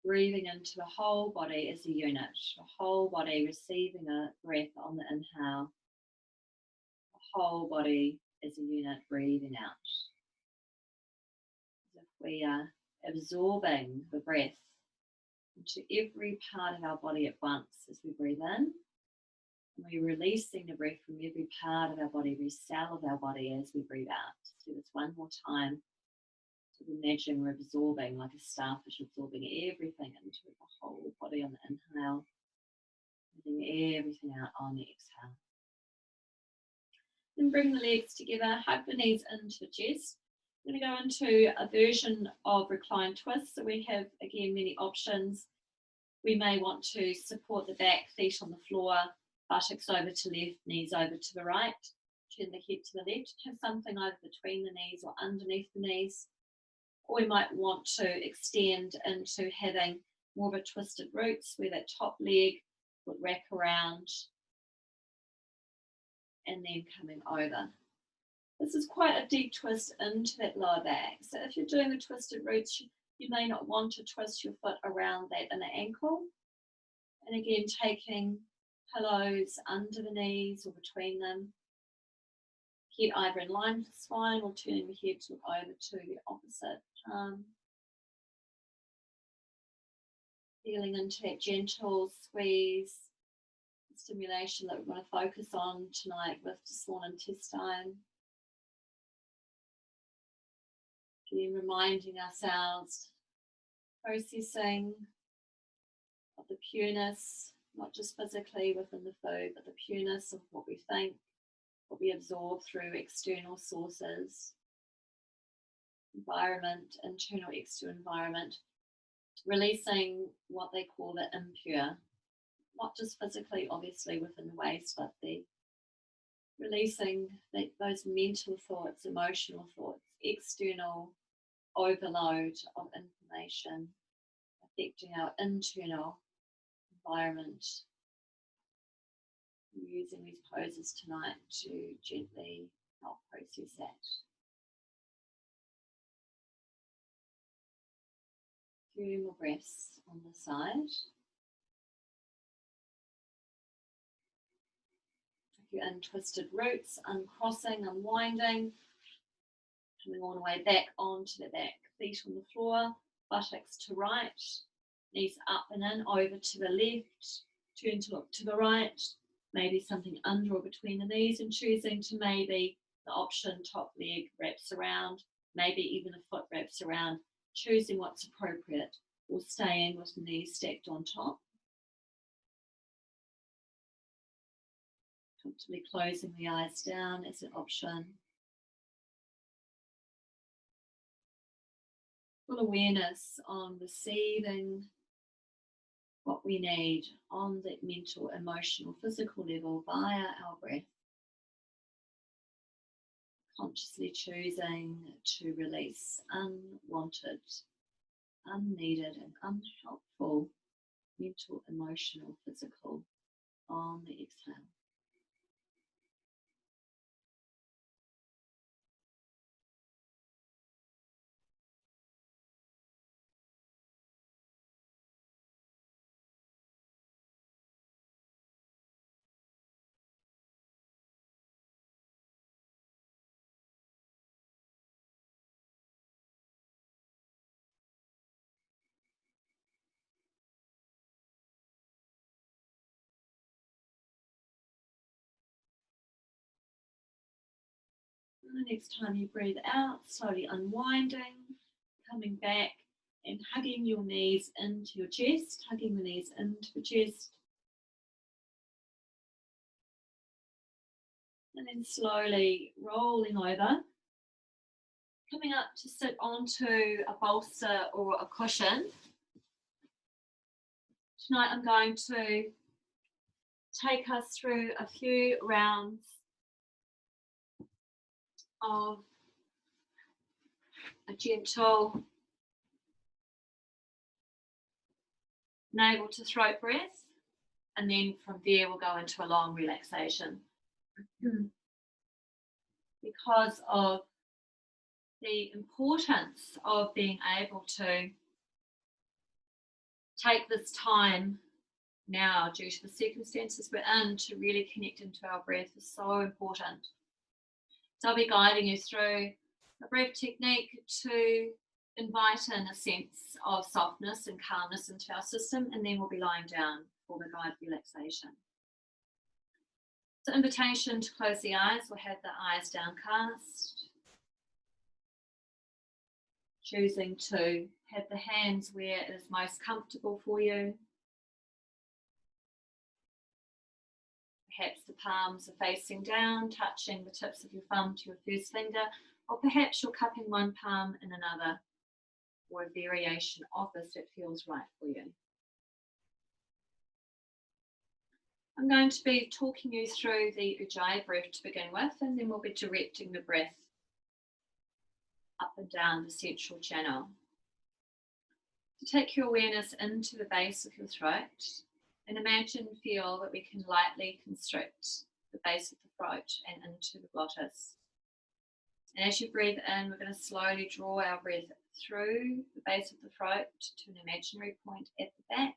breathing into the whole body as a unit, the whole body receiving a breath on the inhale, the whole body as a unit breathing out. As if we are absorbing the breath into every part of our body at once as we breathe in, and we're releasing the breath from every part of our body, every cell of our body as we breathe out. Let's do this one more time. So imagine we're absorbing, like a starfish, absorbing everything into the whole body on the inhale, letting everything out on the exhale. Then bring the legs together, hug the knees into the chest. We're going to go into a version of reclined twist. So we have, again, many options. We may want to support the back, feet on the floor, buttocks over to left, knees over to the right. Turn the head to the left. Have something either between the knees or underneath the knees. Or we might want to extend into having more of a twisted roots where that top leg would wrap around and then coming over. This is quite a deep twist into that lower back. So if you're doing the twisted roots, you may not want to twist your foot around that inner ankle. And again, taking pillows under the knees or between them. Head either in line with the spine or turning the head to look over to the opposite palm. Feeling into that gentle squeeze, stimulation that we're going to focus on tonight with the small intestine. Again, reminding ourselves, processing of the pureness, not just physically within the food, but the pureness of what we think, what we absorb through external sources, environment, internal, external environment, releasing what they call the impure, not just physically, obviously, within the waste, but the releasing those mental thoughts, emotional thoughts, external overload of information affecting our internal environment. I'm using these poses tonight to gently help process that. A few more breaths on the side. If you're in twisted roots, uncrossing, unwinding, coming all the way back onto the back, feet on the floor, buttocks to right, knees up and in, over to the left, turn to look to the right, maybe something under or between the knees, and choosing to maybe the option top leg wraps around, maybe even a foot wraps around, choosing what's appropriate, or staying with the knees stacked on top. Comfortably closing the eyes down as an option. Full awareness on receiving what we need on the mental, emotional, physical level via our breath. Consciously choosing to release unwanted, unneeded, and unhelpful mental, emotional, physical on the exhale. And the next time you breathe out, slowly unwinding, coming back and hugging your knees into your chest, hugging the knees into the chest. And then slowly rolling over, coming up to sit onto a bolster or a cushion. Tonight I'm going to take us through a few rounds of a gentle navel to throat breath, and then from there we'll go into a long relaxation. Because of the importance of being able to take this time now, due to the circumstances we're in, to really connect into our breath is so important. So I'll be guiding you through a breath technique to invite in a sense of softness and calmness into our system, and then we'll be lying down for the guided relaxation. So invitation to close the eyes. We'll have the eyes downcast. Choosing to have the hands where it is most comfortable for you. Perhaps the palms are facing down, touching the tips of your thumb to your first finger, or perhaps you're cupping one palm in another, or a variation of this that feels right for you. I'm going to be talking you through the Ujjayi breath to begin with, and then we'll be directing the breath up and down the central channel. To take your awareness into the base of your throat, and imagine and feel that we can lightly constrict the base of the throat and into the glottis. And as you breathe in, we're going to slowly draw our breath through the base of the throat to an imaginary point at the back.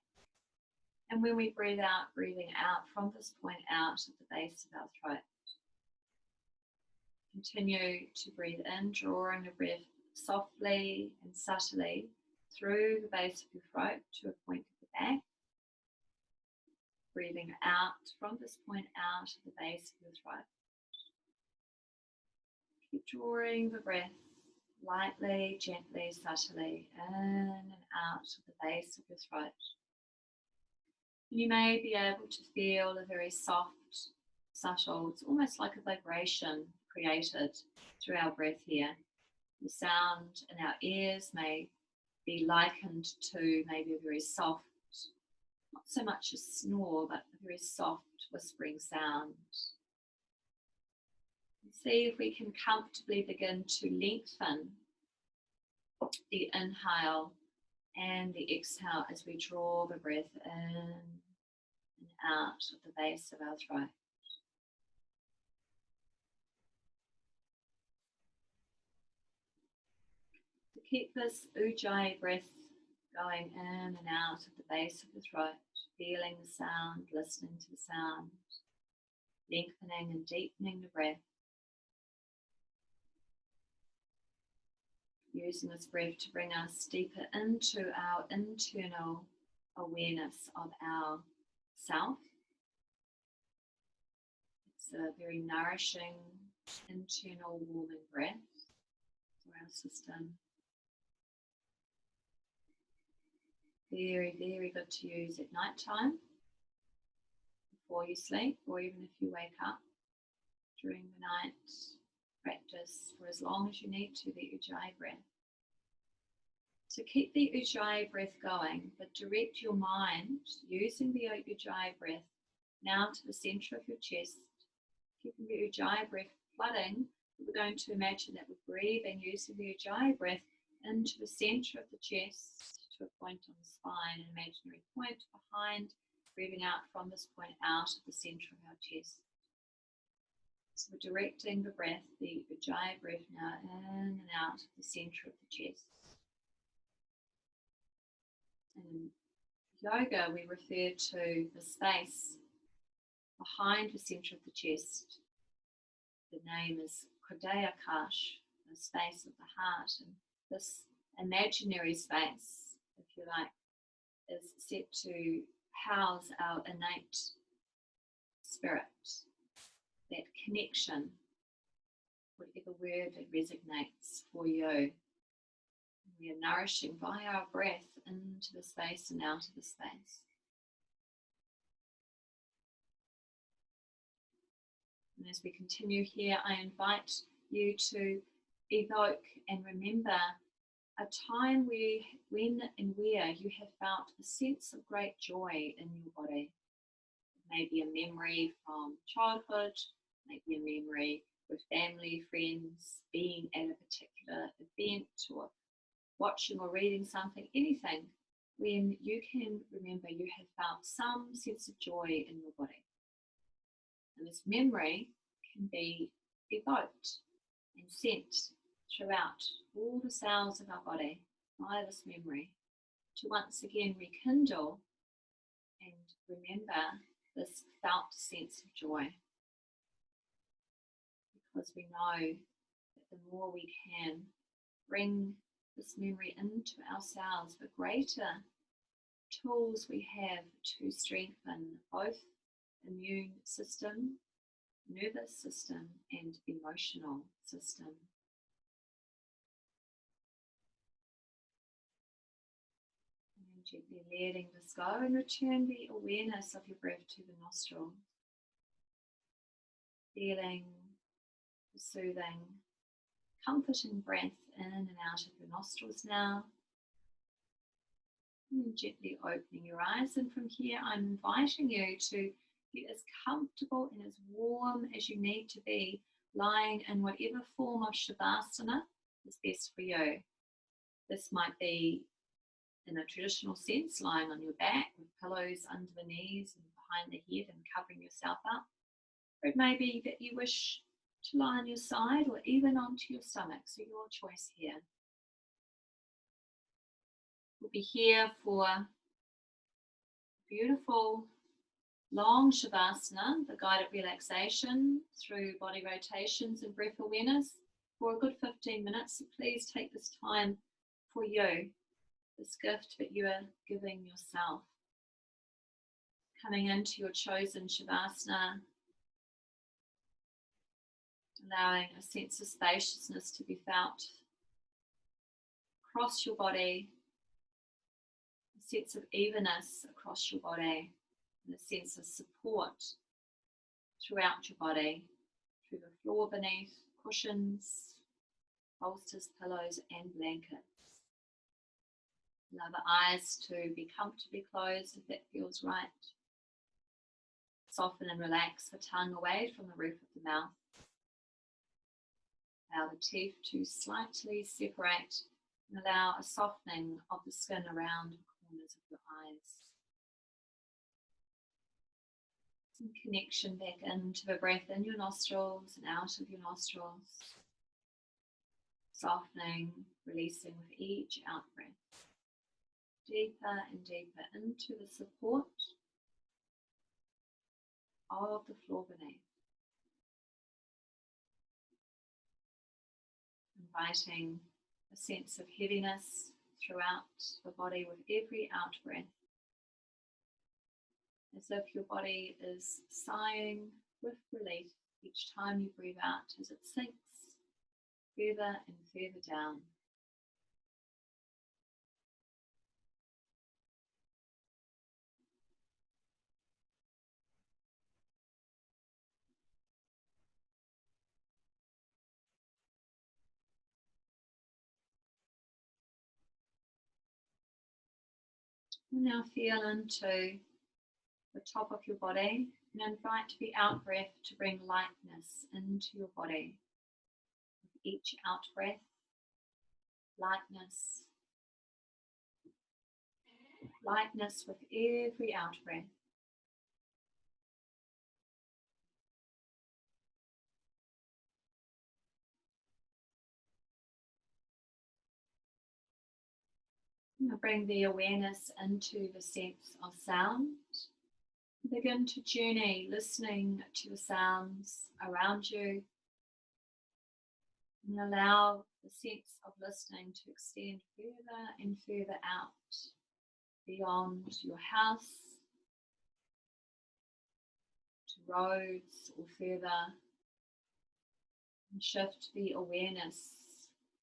And when we breathe out, breathing out from this point out at the base of our throat. Continue to breathe in, drawing the breath softly and subtly through the base of your throat to a point at the back. Breathing out from this point out at the base of your throat. Keep drawing the breath lightly, gently, subtly in and out of the base of your throat. You may be able to feel a very soft, subtle, it's almost like a vibration created through our breath here. The sound in our ears may be likened to maybe a very soft, not so much a snore, but a very soft whispering sound. See if we can comfortably begin to lengthen the inhale and the exhale as we draw the breath in and out of the base of our throat. To keep this Ujjayi breath going in and out of the base of the throat, feeling the sound, listening to the sound, lengthening and deepening the breath. Using this breath to bring us deeper into our internal awareness of our self. It's a very nourishing, internal, warming breath for our system. Very, very good to use at night time, before you sleep, or even if you wake up during the night. Practice for as long as you need to the Ujjayi breath. So keep the Ujjayi breath going, but direct your mind using the Ujjayi breath now to the center of your chest, keeping the Ujjayi breath flooding. We're going to imagine that we're breathing using the Ujjayi breath into the center of the chest to a point on the spine, an imaginary point behind, breathing out from this point out of the center of our chest. So we're directing the breath, the Ujjayi breath now in and out of the center of the chest. In yoga, we refer to the space behind the center of the chest. The name is Hridayakash, the space of the heart. And this imaginary space, if you like, is set to house our innate spirit, that connection whatever word that resonates for you. We are nourishing via our breath into the space and out of the space. And as we continue here, I invite you to evoke and remember a time when and where you have felt a sense of great joy in your body. It may be a memory from childhood, maybe a memory with family, friends, being at a particular event or watching or reading something, anything, when you can remember you have felt some sense of joy in your body. And this memory can be evoked and sent throughout all the cells of our body by this memory to once again rekindle and remember this felt sense of joy. Because we know that the more we can bring this memory into ourselves, the greater tools we have to strengthen both immune system, nervous system, and emotional system. And gently letting this go and return the awareness of your breath to the nostrils. Feeling the soothing, comforting breath in and out of your nostrils now. And gently opening your eyes, and from here I'm inviting you to get as comfortable and as warm as you need to be, lying in whatever form of Shavasana is best for you. This might be, in a traditional sense, lying on your back with pillows under the knees and behind the head and covering yourself up. Or it may be that you wish to lie on your side or even onto your stomach, so your choice here. We'll be here for beautiful long Shavasana, the guided relaxation through body rotations and breath awareness for a good 15 minutes. So please take this time for you, this gift that you are giving yourself. Coming into your chosen Shavasana, allowing a sense of spaciousness to be felt across your body, a sense of evenness across your body, and a sense of support throughout your body, through the floor beneath, cushions, bolsters, pillows, and blankets. Allow the eyes to be comfortably closed if that feels right. Soften and relax the tongue away from the roof of the mouth. Allow the teeth to slightly separate and allow a softening of the skin around the corners of your eyes. Some connection back into the breath in your nostrils and out of your nostrils. Softening, releasing with each out breath. Deeper and deeper into the support of the floor beneath. Inviting a sense of heaviness throughout the body with every out breath. As if your body is sighing with relief each time you breathe out as it sinks further and further down. And now feel into the top of your body and invite the out breath to bring lightness into your body. With each out breath, lightness. Lightness with every out breath. Now bring the awareness into the sense of sound. Begin to journey, listening to the sounds around you. And allow the sense of listening to extend further and further out beyond your house, to roads, or further And shift the awareness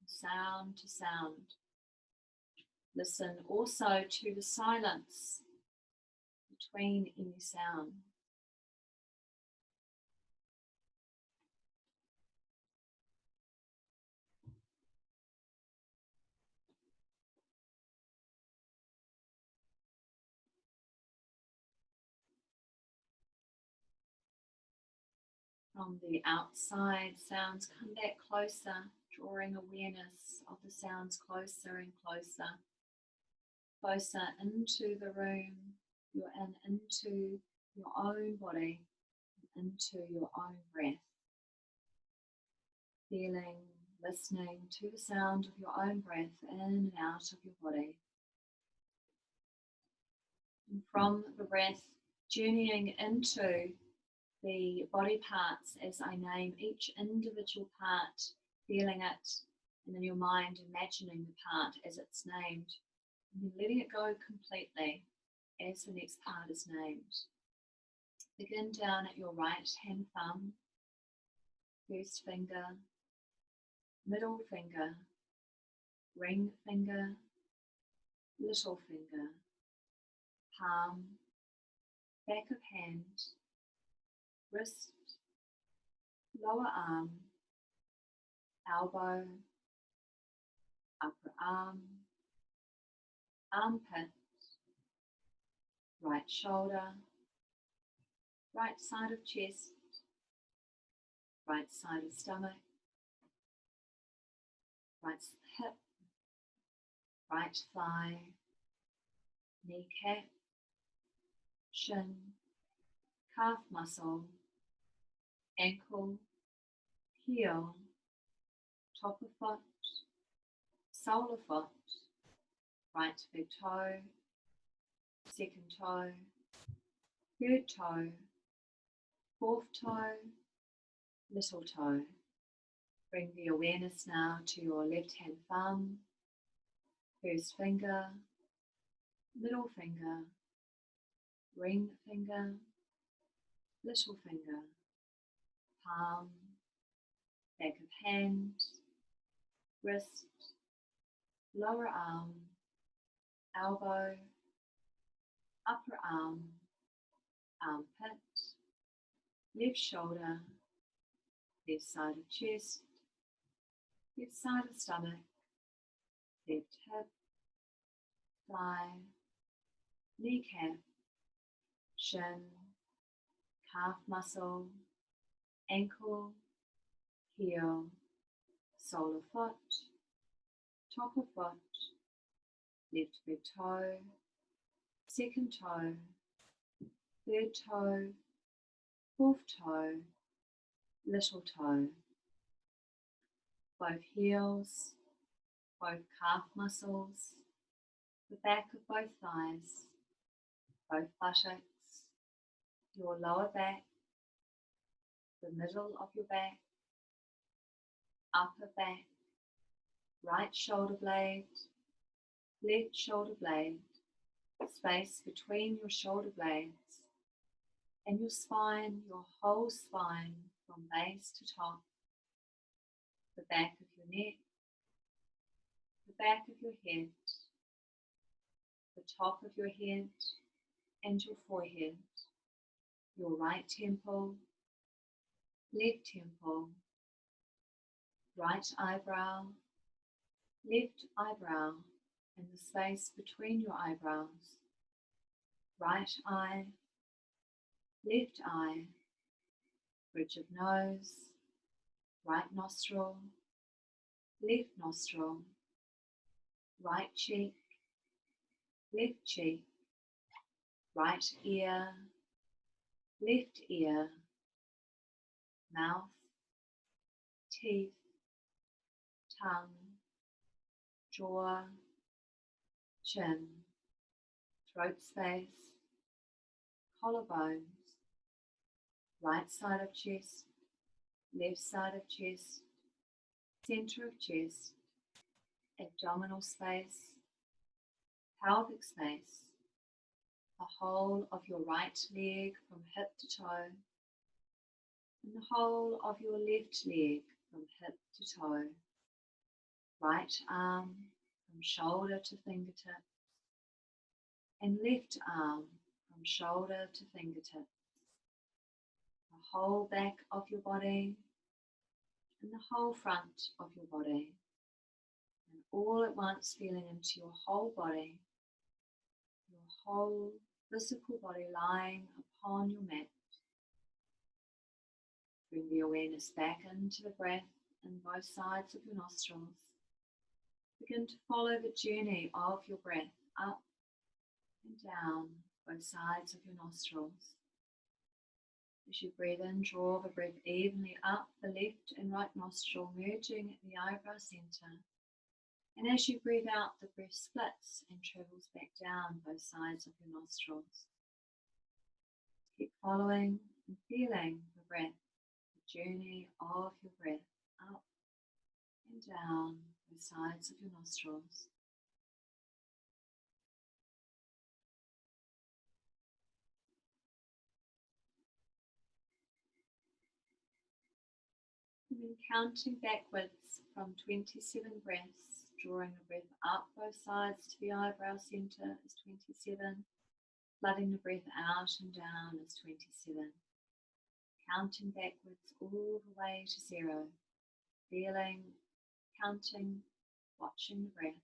sound to sound. Listen also to the silence between any sound. From the outside, sounds come back closer, drawing awareness of the sounds closer and closer, closer into the room you're in, into your own body, into your own breath. Feeling, listening to the sound of your own breath in and out of your body. And from the breath, journeying into the body parts as I name each individual part, feeling it, and in your mind imagining the part as it's named, and then letting it go completely as the next part is named. Begin down at your right hand thumb, first finger, middle finger, ring finger, little finger, palm, back of hand, wrist, lower arm, elbow, upper arm, armpit, right shoulder, right side of chest, right side of stomach, right hip, right thigh, kneecap, shin, calf muscle, ankle, heel, top of foot, sole of foot, right big toe, second toe, third toe, fourth toe, little toe. Bring the awareness now to your left hand thumb, first finger, middle finger, ring finger, little finger, palm, back of hand, wrist, lower arm, elbow, upper arm, armpit, left shoulder, left side of chest, left side of stomach, left hip, thigh, kneecap, shin, calf muscle, ankle, heel, sole of foot, top of foot, left big toe, second toe, third toe, fourth toe, little toe. Both heels, both calf muscles, the back of both thighs, both buttocks, your lower back, the middle of your back, upper back, right shoulder blade, left shoulder blade, space between your shoulder blades, and your spine, your whole spine from base to top, the back of your neck, the back of your head, the top of your head and your forehead, your right temple, left temple, right eyebrow, left eyebrow, and the space between your eyebrows, right eye, left eye, bridge of nose, right nostril, left nostril, right cheek, left cheek, right ear, left ear, mouth, teeth, tongue, jaw, chin, throat space, collarbones, right side of chest, left side of chest, center of chest, abdominal space, pelvic space, the whole of your right leg from hip to toe, and the whole of your left leg from hip to toe, right arm from shoulder to fingertip, and left arm from shoulder to fingertip. The whole back of your body and the whole front of your body, and all at once feeling into your whole body, your whole physical body lying upon your mat. Bring the awareness back into the breath in both sides of your nostrils. Begin to follow the journey of your breath up and down both sides of your nostrils. As you breathe in, draw the breath evenly up the left and right nostril, merging the eyebrow center. And as you breathe out, the breath splits and travels back down both sides of your nostrils. Keep following and feeling the breath, the journey of your breath up and down both sides of your nostrils. And then counting backwards from 27 breaths, drawing the breath up both sides to the eyebrow center is 27, flooding the breath out and down is 27. Counting backwards all the way to 0, feeling, counting, watching the breath.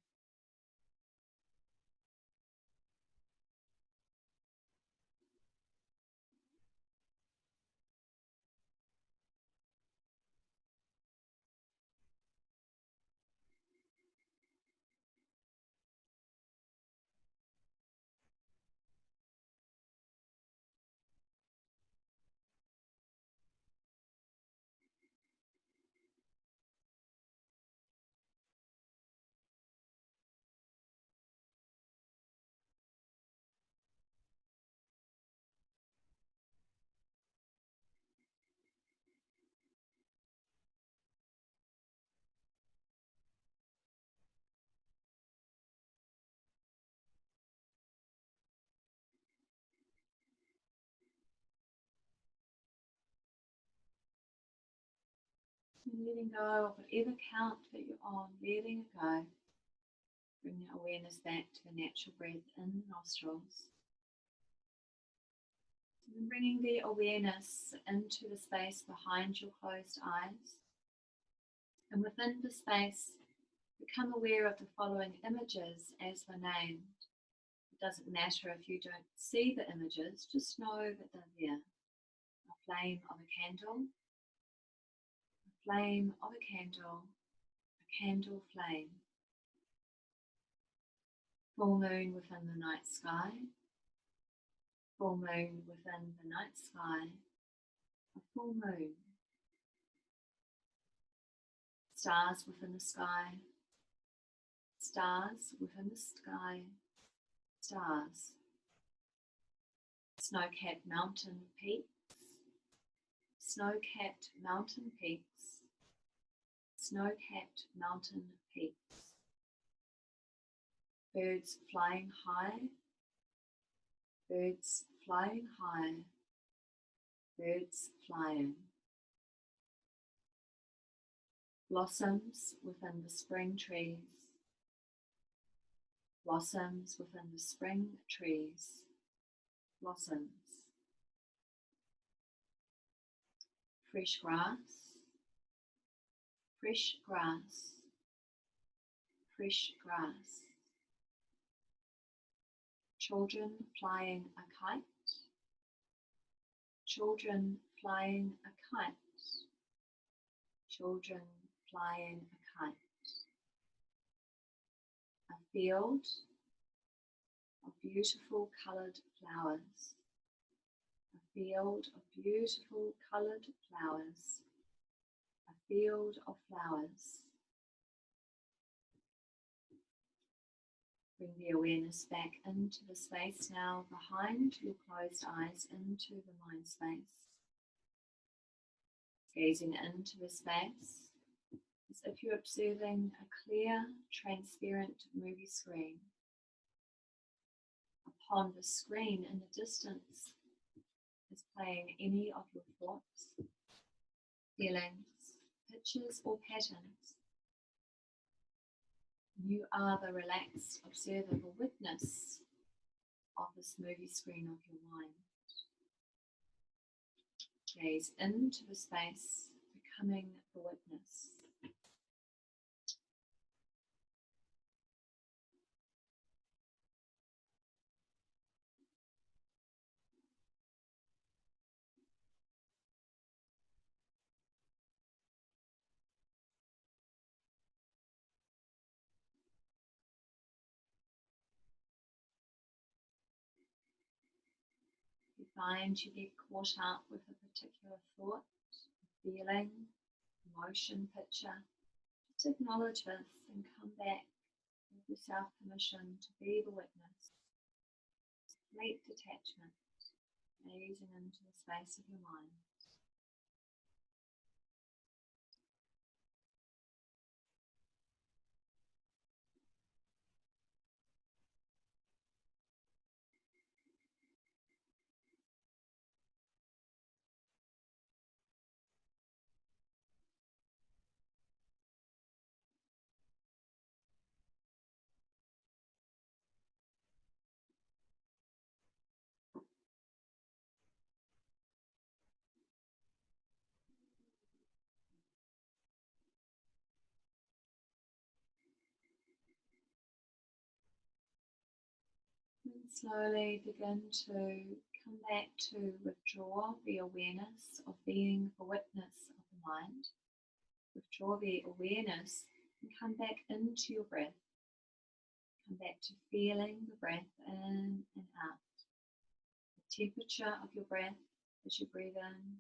And letting go of whatever count that you're on, letting it go. Bring your awareness back to the natural breath in the nostrils. And then bringing the awareness into the space behind your closed eyes. And within the space, become aware of the following images as they're named. It doesn't matter if you don't see the images, just know that they're there. A flame of a candle, a flame of a candle, a candle flame. Full moon within the night sky, full moon within the night sky, a full moon. Stars within the sky, stars within the sky, stars. Snow-capped mountain peaks, snow-capped mountain peaks, snow-capped mountain peaks. Birds flying high, birds flying high, birds flying. Blossoms within the spring trees, blossoms within the spring trees, blossoms. Fresh grass, fresh grass, fresh grass. Children flying a kite, children flying a kite, children flying a kite. A field of beautiful coloured flowers, a field of beautiful coloured flowers, a field of flowers. Bring the awareness back into the space now behind your closed eyes, into the mind space. Gazing into the space as if you're observing a clear, transparent movie screen. Upon the screen in the distance is playing any of your thoughts, feelings, pictures or patterns. You are the relaxed observer or witness of this movie screen of your mind. Gaze into the space, becoming the witness. You find you get caught up with a particular thought, feeling, emotion, picture. Just acknowledge this and come back. Give yourself permission to be the witness. Complete detachment, gazing into the space of your mind. And slowly begin to come back to withdraw the awareness of being the witness of the mind. Withdraw the awareness and come back into your breath. Come back to feeling the breath in and out. The temperature of your breath as you breathe in.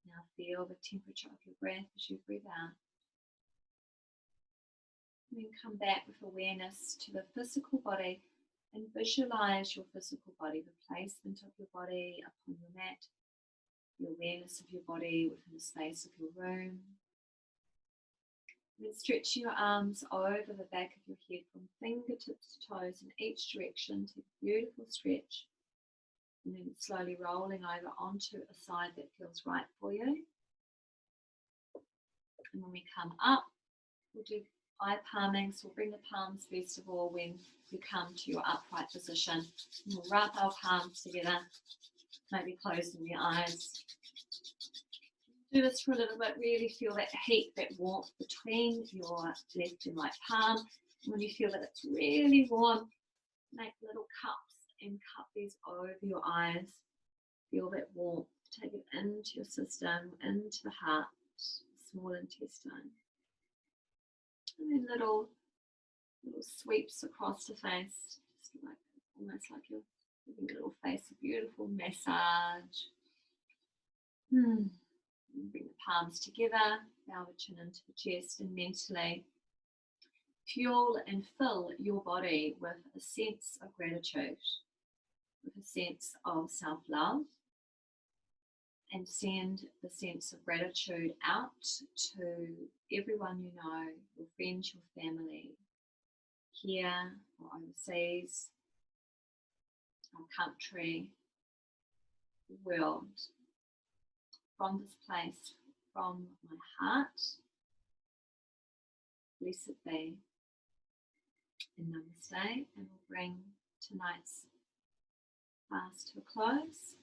Now feel the temperature of your breath as you breathe out. And then come back with awareness to the physical body and visualize your physical body, the placement of your body upon your mat, the awareness of your body within the space of your room. And then stretch your arms over the back of your head from fingertips to toes in each direction. Take a beautiful stretch. And then slowly rolling over onto a side that feels right for you. And when we come up, we'll do eye palming. So we'll bring the palms first of all when we come to your upright position. And we'll wrap our palms together, maybe closing the eyes. Do this for a little bit. Really feel that heat, that warmth between your left and right palm. And when you feel that it's really warm, make little cups and cup these over your eyes. Feel that warmth. Take it into your system, into the heart, small intestine. And then little sweeps across the face, just like almost like you're giving a little face a beautiful massage. Bring the palms together, bow the chin into the chest, and mentally fuel and fill your body with a sense of gratitude, with a sense of self-love, and send the sense of gratitude out to everyone you know, your friends, your family, here or overseas, our country, the world. From this place, from my heart, blessed be, and namaste, and we'll bring tonight's class to a close.